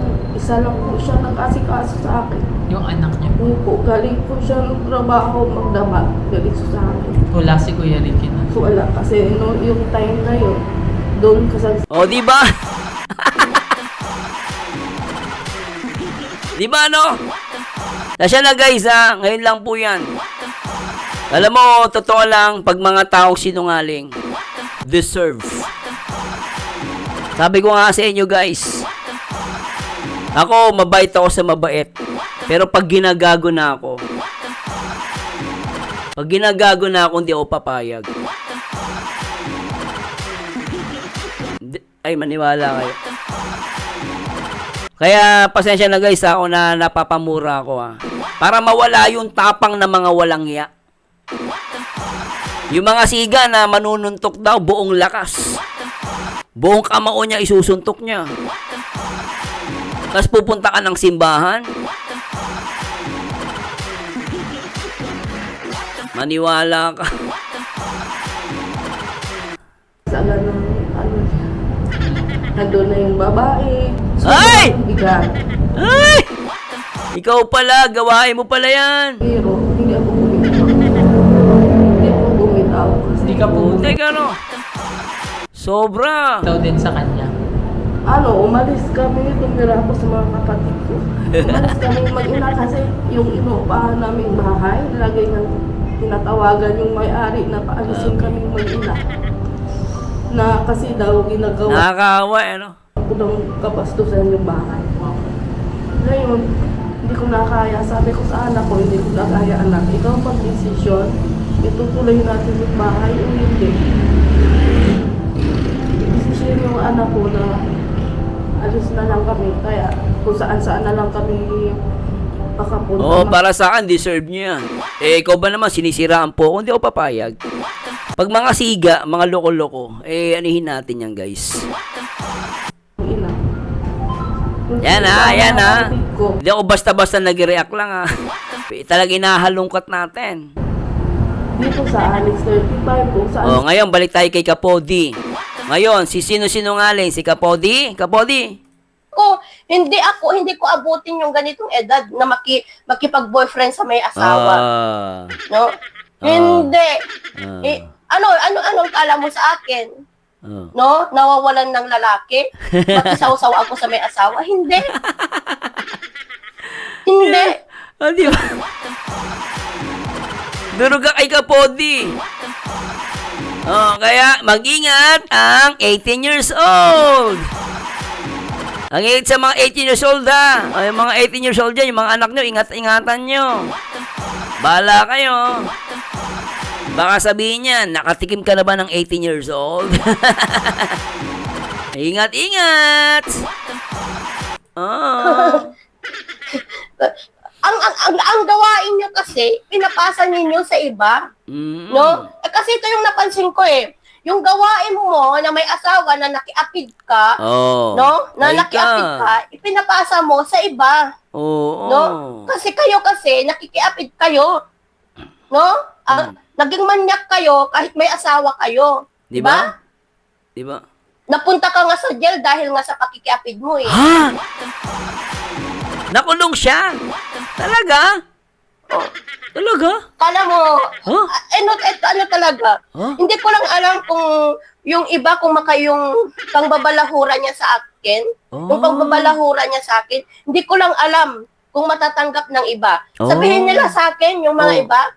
lang po siya nag-asikaso sa akin. Yung anak niya po. Po, galing po siya ng trabaho, magdamag, galing siya sa akin. Wala si Kuya Ricky na. So wala, kasi no, yung time na yun, doon ka sa O, di ba? Di ba, ano? Nasya na, guys, ha? Ngayon lang po yan. Alam mo, totoo lang, pag mga tao sinungaling, deserve. Sabi ko nga sa inyo, guys, ako, mabait ako sa mabait. Pero pag ginagago na ako, hindi ako papayag. Ay, maniwala kayo. Kaya, pasensya na guys, ako na napapamura ako, ha. Para mawala yung tapang na mga walang hiya. Yung mga siga na manununtok daw, buong lakas. Buong kamao niya, isusuntok niya. Tapos pupunta ka ng simbahan. Maniwala ka. sala ng ano, nandun na yung babae. Ay! Bigat. Ay! Ikaw pala, gawain mo pala yan. Pero hindi ako bumitaw. Hindi ako bumitaw. Kasi Hindi ka po. Teka, no? Sobra. Ikaw din sa kanya. umalis kami, tumira ako sa mga kapatid ko. Umalis kami mag-ina kasi yung inuupahan naming bahay, lagay nang tinatawagan yung may-ari na paalisin kami mag-ina. Na kasi daw ginagawa Nakakawa, ano? ko ng kapastusan yung bahay. Ngayon, hindi ko na kaya. Sabi ko sa anak ko, hindi ko na kaya anak. Ikaw ang pag-desisyon, itutuloy natin yung bahay o hindi. Desisyon yung anak ko na alis na lang kami. Kaya kung saan-saan na lang kami makapunta. Oo, para sa akin, deserve niya yan. Eh, ikaw ba naman, sinisiraan po ako, hindi ako papayag. Pag mga siga, mga loko-loko, anuhin natin yan, guys. Yan ha. Hindi ako basta-basta nag-react lang ha. Talagang inahalungkat natin. Dito sa Annex 35 kung saan Oh, ngayon balik tayo kay Kapodi. Ngayon, si sino-sinungaling? Si Kapodi? Kapodi? Hindi ko abutin yung ganitong edad na makipag-boyfriend sa may asawa. No? Hindi. Anong kala mo sa akin? No? Nawawalan ng lalaki? Makisaw-saw ako sa may asawa? Hindi. Hindi. Di ba? Durog ka kay Kapodi. Kaya mag-ingat ang 18 years old. Ang ingat sa mga 18 years old ha. Yung mga 18 years old dyan, yung mga anak nyo, ingat-ingatan nyo. Bahala kayo. Baka sabihin niyan, nakatikim ka na ba ng 18 years old? Ingat-ingat. Ang gawain nyo kasi, pinapasa ninyo sa iba. No? Kasi ito yung napansin ko Yung gawain mo na may asawa na nakiapid ka, no? Na nakiapid ka, ipinapasa mo sa iba. No? Kasi nakikiapid kayo. No? Naging manyak kayo kahit may asawa kayo. Di ba? Di ba? Napunta ka nga sa jail dahil nga sa pakikiapid mo Ha? Nakulong siya? Talaga? Talaga? Kala mo, ano talaga? Hindi ko lang alam kung yung iba, kung yung pangbabalahura niya sa akin, yung pangbabalahura niya sa akin, hindi ko lang alam kung matatanggap ng iba. Sabihin nila sa akin, yung mga iba,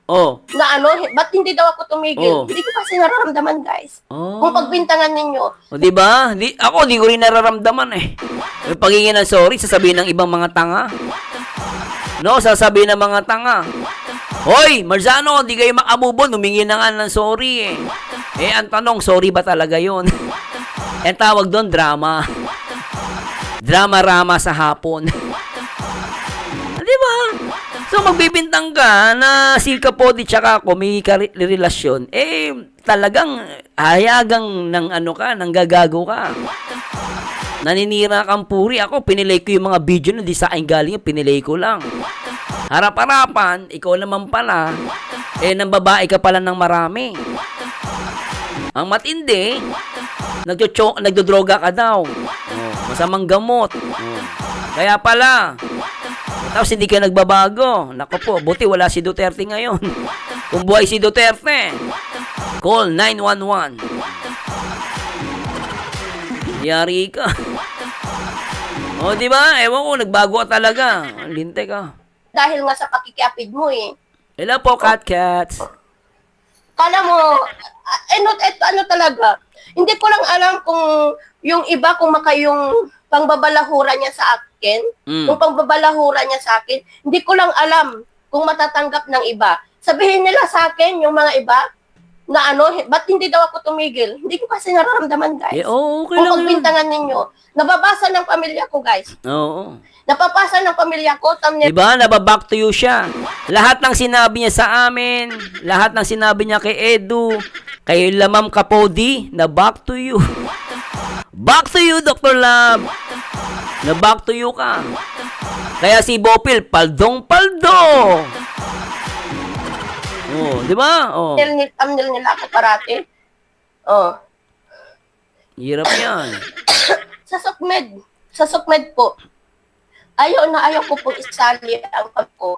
na ba't hindi daw ako tumigil? Hindi ko kasi nararamdaman, guys. Kung pagbintangan ninyo. Di ba? Ako, di ko rin nararamdaman Yung pagiging ng sorry, sasabihin ng ibang mga tanga. No, sasabihin ng mga tanga. Hoy, Marzano, di kayo makamubon, humingi na nga ng sorry ang tanong, sorry ba talaga yun? Ang tawag doon, drama. Drama-rama sa hapon. Di ba? So, magbibintang ka na si Kapodi tsaka ako may relasyon, talagang hayagang ng gagago ka. Naninira kang puri. Ako, pinilay ko yung mga video na di sa akin galing, pinilay ko lang. Harap-harapan, ikaw naman pala, nang babae ka pala ng marami. Ang matindi, nagdodroga ka daw. Masamang gamot. Kaya pala, tapos hindi ka nagbabago. Naku po, buti wala si Duterte ngayon. Kung buhay si Duterte, call 911. Yari ka. Di ba? Ewan ko, nagbago ka talaga. Linte ka. Dahil nga sa pakikiapid mo Hello po, Cat. Kala mo, ano talaga? Hindi ko lang alam kung yung iba, kung yung pangbabalahura niya sa akin, yung pangbabalahura niya sa akin, hindi ko lang alam kung matatanggap ng iba. Sabihin nila sa akin, yung mga iba, na ba't hindi daw ako tumigil? Hindi ko kasi nararamdaman, guys. Okay kung lang pagbintangan ninyo, nababasa ng pamilya ko, guys. Oo. Napapasa ng pamilya ko, Diba? Nababack to you siya. Lahat ng sinabi niya sa amin, lahat ng sinabi niya kay Edu, kay Lamam Kapodi, na back to you. Back to you, Dr. Lab. Na back to you ka. Kaya si Bopil, paldong-paldo. Di ba? thumbnail nila ako parati. Hirap yan. Sa Sokmed po, ayaw ko pong isali ang pag ko.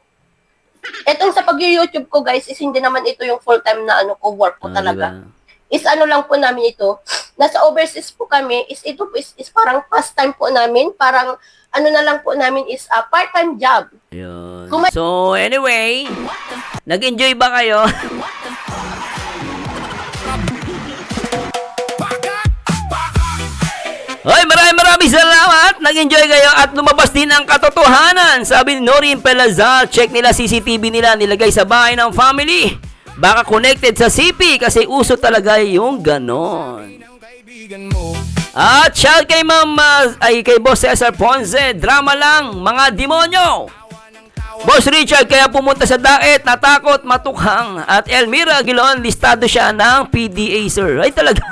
Etong sa pag-YouTube ko, guys, is hindi naman ito yung full-time na work ko talaga. Diba? Is lang po namin ito. Nasa overseas po kami, ito po is parang pastime po namin, parang na lang po namin is a part-time job. Yun. So, anyway, nag-enjoy ba kayo? Hoy, maraming salamat. Nag-enjoy kayo at lumabas din ang katotohanan. Sabi ni Norin Pelazar, check nila CCTV nila, nilagay sa bahay ng family. Baka connected sa CP kasi uso talaga yung ganon. At shout kay kay Boss Cesar Ponce, drama lang, mga demonyo. Boss Richard kaya pumunta sa daet, natakot, matukhang. At Elmira Aguilon, listado siya ng PDA, sir. Ay talaga.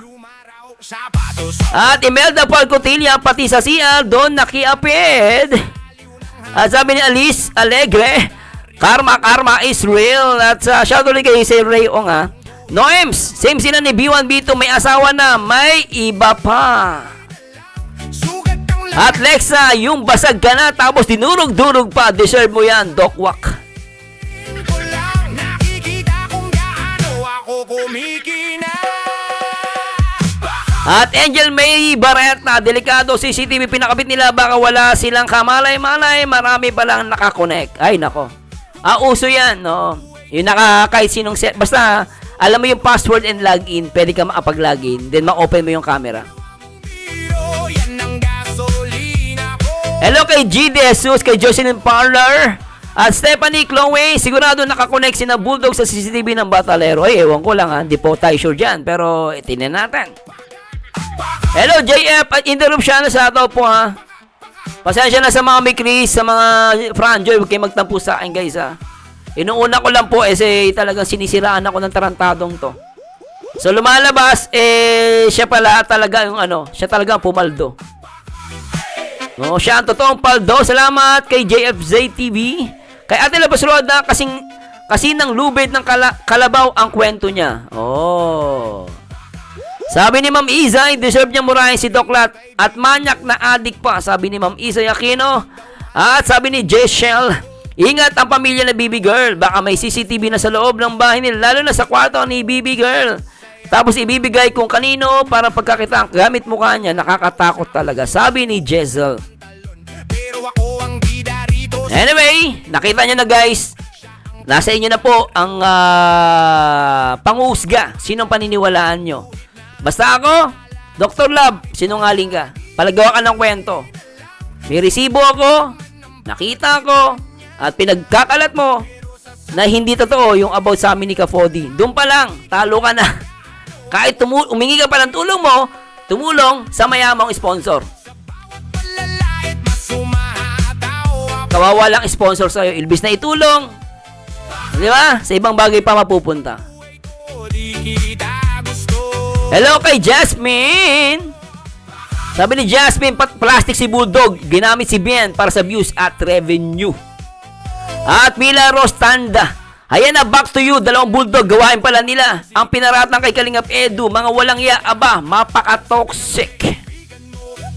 Sapatos. At Imelda Palcotilla, pati sa CL, doon nakiapid. At sabi ni Alice Alegre, karma is real. At shoutout rin kay si Ray Ong, ha. Noems, same sila ni B1, B2, may asawa na, may iba pa. Sugat ang At Lexa, yung basag ka na, tapos dinurog-durog pa, deserve mo yan, Doc Wack. lalim ko lang. Nakikita kung gaano ako kumikina. At Angel May Barreta, delikado CCTV pinakabit nila, baka wala silang kamalay-malay, marami palang nakakonect. Ay, nako. Uso yan, no? Yung kahit sinong set, basta alam mo yung password and login, pwede ka makapag-login, then ma-open mo yung camera. Pero yan ang gasolina ko. Hello kay G. De Jesus, kay Jocelyn Parlor, at Stephanie Chloe, sigurado nakakonect si na Bulldog sa CCTV ng Batalero. Ay, ewan ko lang, ha, hindi po tayo sure dyan, pero itinan natin. Hello JF, at interruption sa ato po, ha. Pasensya na sa mga Mikris, sa mga Franjoy, huwag kayo magtampo sa akin, guys, ha. Inuuna ko lang po, talagang sinisiraan ako ng tarantadong to. So lumalabas, siya pala talaga yung siya talaga ang pumaldo. No, siya ang totoong paldo. Salamat kay JFZ TV. Kay Ate Labas Roda, kasi ng lubid ng kalabaw ang kwento niya. Oh. Sabi ni Ma'am Izay, deserve niya murahin si Doklat at manyak na adik pa, sabi ni Ma'am Izay Aquino. At sabi ni Jeshel, ingat ang pamilya na Bibi Girl, baka may CCTV na sa loob ng bahay nila, lalo na sa kwarto ni Bibi Girl. Tapos ibibigay kung kanino para pagkakita ang gamit mukha niya, nakakatakot talaga, sabi ni Jezel. Pero ako ang bida rito. Anyway, nakita niyo na guys, nasa inyo na po ang pangusga, sinong paniniwalaan nyo. Basta ako, Dr. Love, sinungaling ka, palagawa ka ng kwento. May resibo ako, nakita ko, at pinagkakalat mo na hindi totoo yung about sa amin ni Ka-Fody. Doon pa lang, talo ka na. Kahit umingi ka pa ng tulong mo, tumulong sa mayamang sponsor. Palalait, masumataw ako. Kawawa lang sponsor sa'yo, ilbis na itulong. Di ba? Sa ibang bagay pa mapupunta. Di kita gusto. Hello kay Jasmine! Sabi ni Jasmine, plastic si Bulldog, ginamit si Bien para sa views at revenue. At Mila Rostanda, ayan na, back to you, dalawang Bulldog, gawain pala nila ang pinaratang kay Kalingap Edu, mga walang iya, aba, mapaka-toxic.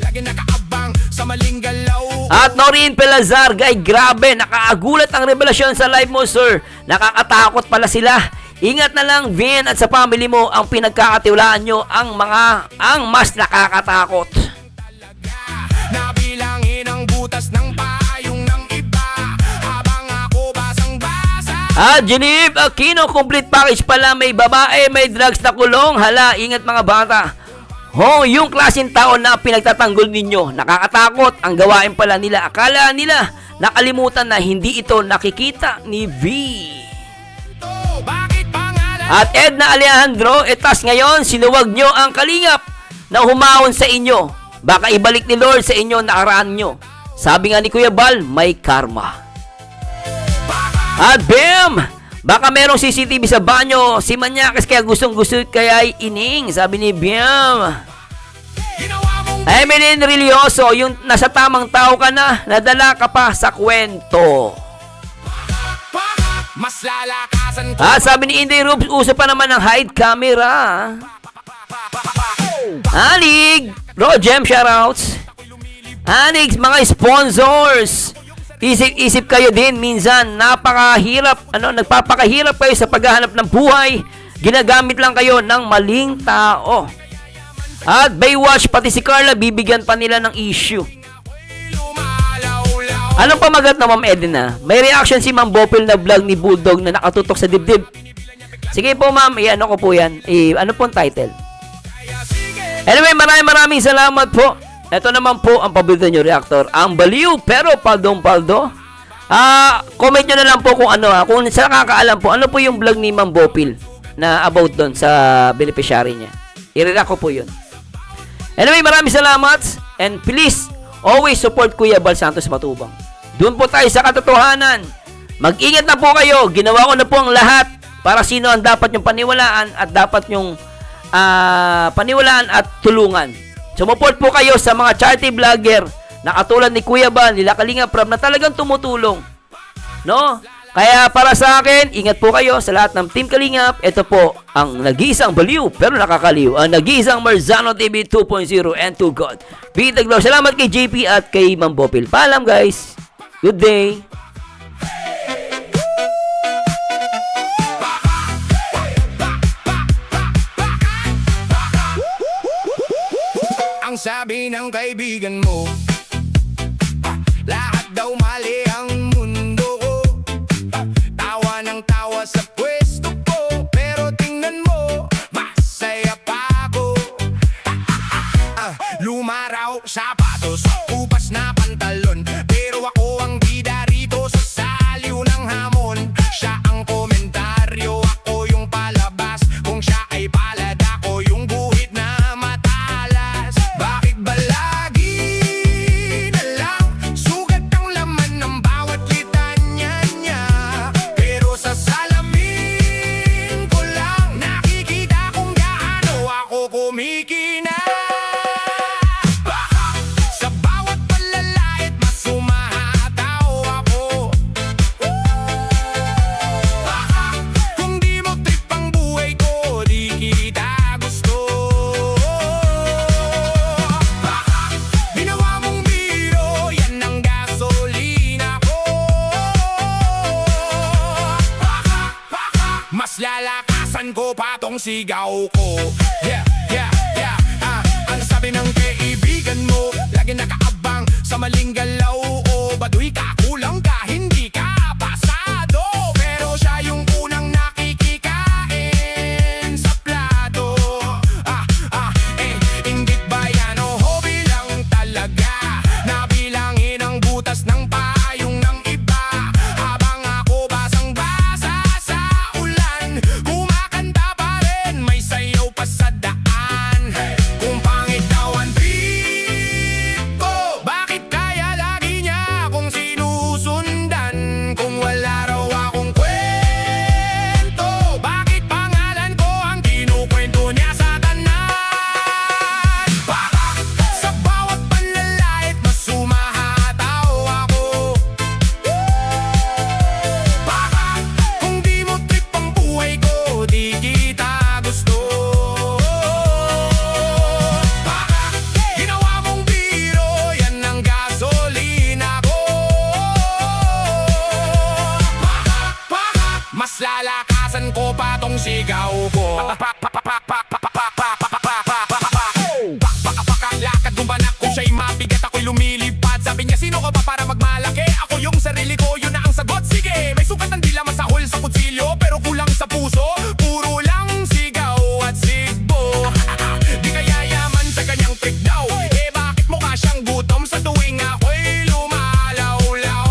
Lagi nakaabang sa maling galaw. At Noreen Pelazar, guy, grabe, nakaagulat ang revelasyon sa live mo, sir. Nakakatakot pala sila. Ingat na lang, Vin, at sa family mo, ang pinagkakatiwalaan nyo ang mas nakakatakot. Nabilangin ang butas ng payong ng iba habang ako basang-basa. At Geneve Aquino, complete package pala, may babae, may drugs na kulong. Hala, ingat mga bata. Yung klaseng tao na pinagtatanggol ninyo, nakakatakot ang gawain pala nila. Akala nila, nakalimutan na hindi ito nakikita ni V. Bakit pangalan? At Edna Alejandro, etas ngayon, sinuwag nyo ang kalingap na humahon sa inyo. Baka ibalik ni Lord sa inyo nakaraan nyo. Sabi nga ni Kuya Bal, may karma. At Bam! Baka merong CCTV sa banyo. Si Manyakis kaya gustong-gusto kaya ining. Sabi ni Bam. Ginawa mong Emeline Rilioso, yung nasa tamang tao ka na, nadala ka pa sa kwento. mas lalakasan ko. At sabi ni Inday Rubes, uso pa naman ng hide camera. Anig! Rojem, shoutouts. Anig, mga sponsors. Isip kayo din, minsan napakahirap, nagpapakahirap kayo sa paghahanap ng buhay. Ginagamit lang kayo ng maling tao. At Baywatch, pati si Carla, bibigyan pa nila ng issue. Anong pamagat na Ma'am Edna? May reaction si Ma'am Bopil na vlog ni Bulldog na nakatutok sa dibdib. Sige po Ma'am, ano ko po yan. Ano po ang title? Anyway, maraming salamat po. Ito naman po ang paborito nyo reactor. Ang baliw pero paldong-paldo. Comment nyo na lang po kung kung sa nakakaalam po, ano po yung vlog ni Ma'am Bopil na about doon sa beneficiary niya. I-react ko po yun. Anyway, maraming salamat. And please, always support Kuya Bal Santos Matubang. Doon po tayo sa katotohanan. Mag-ingat na po kayo. Ginawa ko na po ang lahat para sino ang dapat yung paniwalaan at dapat yung paniwalaan at tulungan. Sumuport po kayo sa mga charity vlogger na katulad ni Kuya Bal, nila Kalinga Prab na talagang tumutulong. No? Kaya para sa akin, ingat po kayo sa lahat ng Team Kalingap. Ito po ang nag-iisang baliw pero nakakaliw. Ang nag-iisang Marzano TV 2.0 and to God. Be the glory. Salamat kay JP at kay Ma'am Bopil. Paalam guys. Good day. Ang sabi ng kaibigan mo, lahat daw mali ang mundo ko. Tawa ng tawa sa pwesto ko, pero tingnan mo, masaya pa ako. Lumaraw sapatos, upas na pantalon, pero ako ang bida rito sa saliw ng hamon. Siya ang komentaryo, ako yung palabas. Kung siya ay palad, ako yung guhit na matalas. Bakit ba lagi na lang sugat ang laman ng bawat litanya niya? Pero sa salamin ko lang nakikita kung gaano ako kumikina. Baka sa bawat palalait mas sumahataw ako. Baka kung di mo trip ang buhay ko, di kita gusto. Baka ginawa mong biro, yan ang gasolina ko. Baka mas lalakasan ko pa tong sigaw ko. Yeah, yeah, yeah. Ang sabi ng kaibigan mo, lagi nakaabang sa maling galaw. O baduy ka, kulang ka, hindi ka pasado. Pero siya yung unang nakikikain sa plato. Inggit ba yan o hobby lang talaga? Nabilangin ang butas ng payong ng iba, habang ako basang-basa sa ulan. Kumakanta pa rin, may sayaw pa sa daan. Kung pangit daw ang trip ko, bakit kaya lagi niya akong sinusundan? Kung wala raw akong kwento, bakit pangalan ko ang kinukwento niya sa tanan? Baka sa bawat panlalait mas sumahataw ako. Baka kung di mo trip ang buhay ko, di kita gusto. Baka ginawa mong biro, yan ang gasolina ko. Baka mas lalakasan ko pa tong sigaw ko. Lakad gumanak kung siya'y mabigat, ako'y lumilipad. Sabi niya, sino ka ba para magmalaki? Ako yung sarili ko, yun na ang sagot. Sige, may sukatan di lamang sa hol sa kutsilyo, pero kulang sa puso, puro lang sigaw at sigbo. Di kaya yaman sa kanyang trick daw. Bakit mukha siyang gutom sa tuwing ako'y lumalaw-law?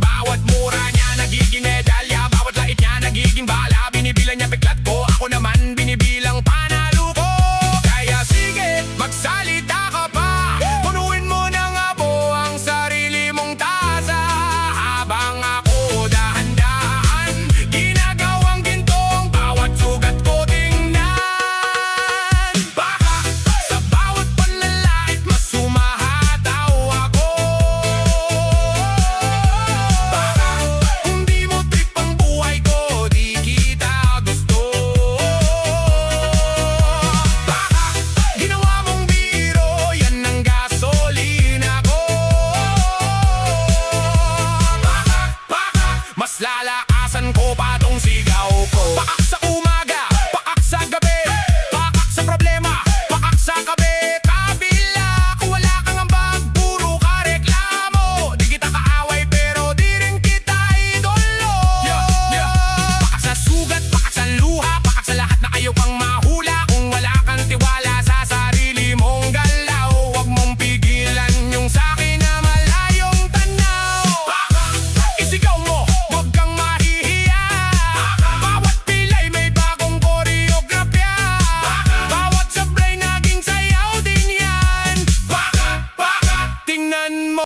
Bawat mura niya nagiging medalya, bawat lait niya nagiging bala. Binibilan niya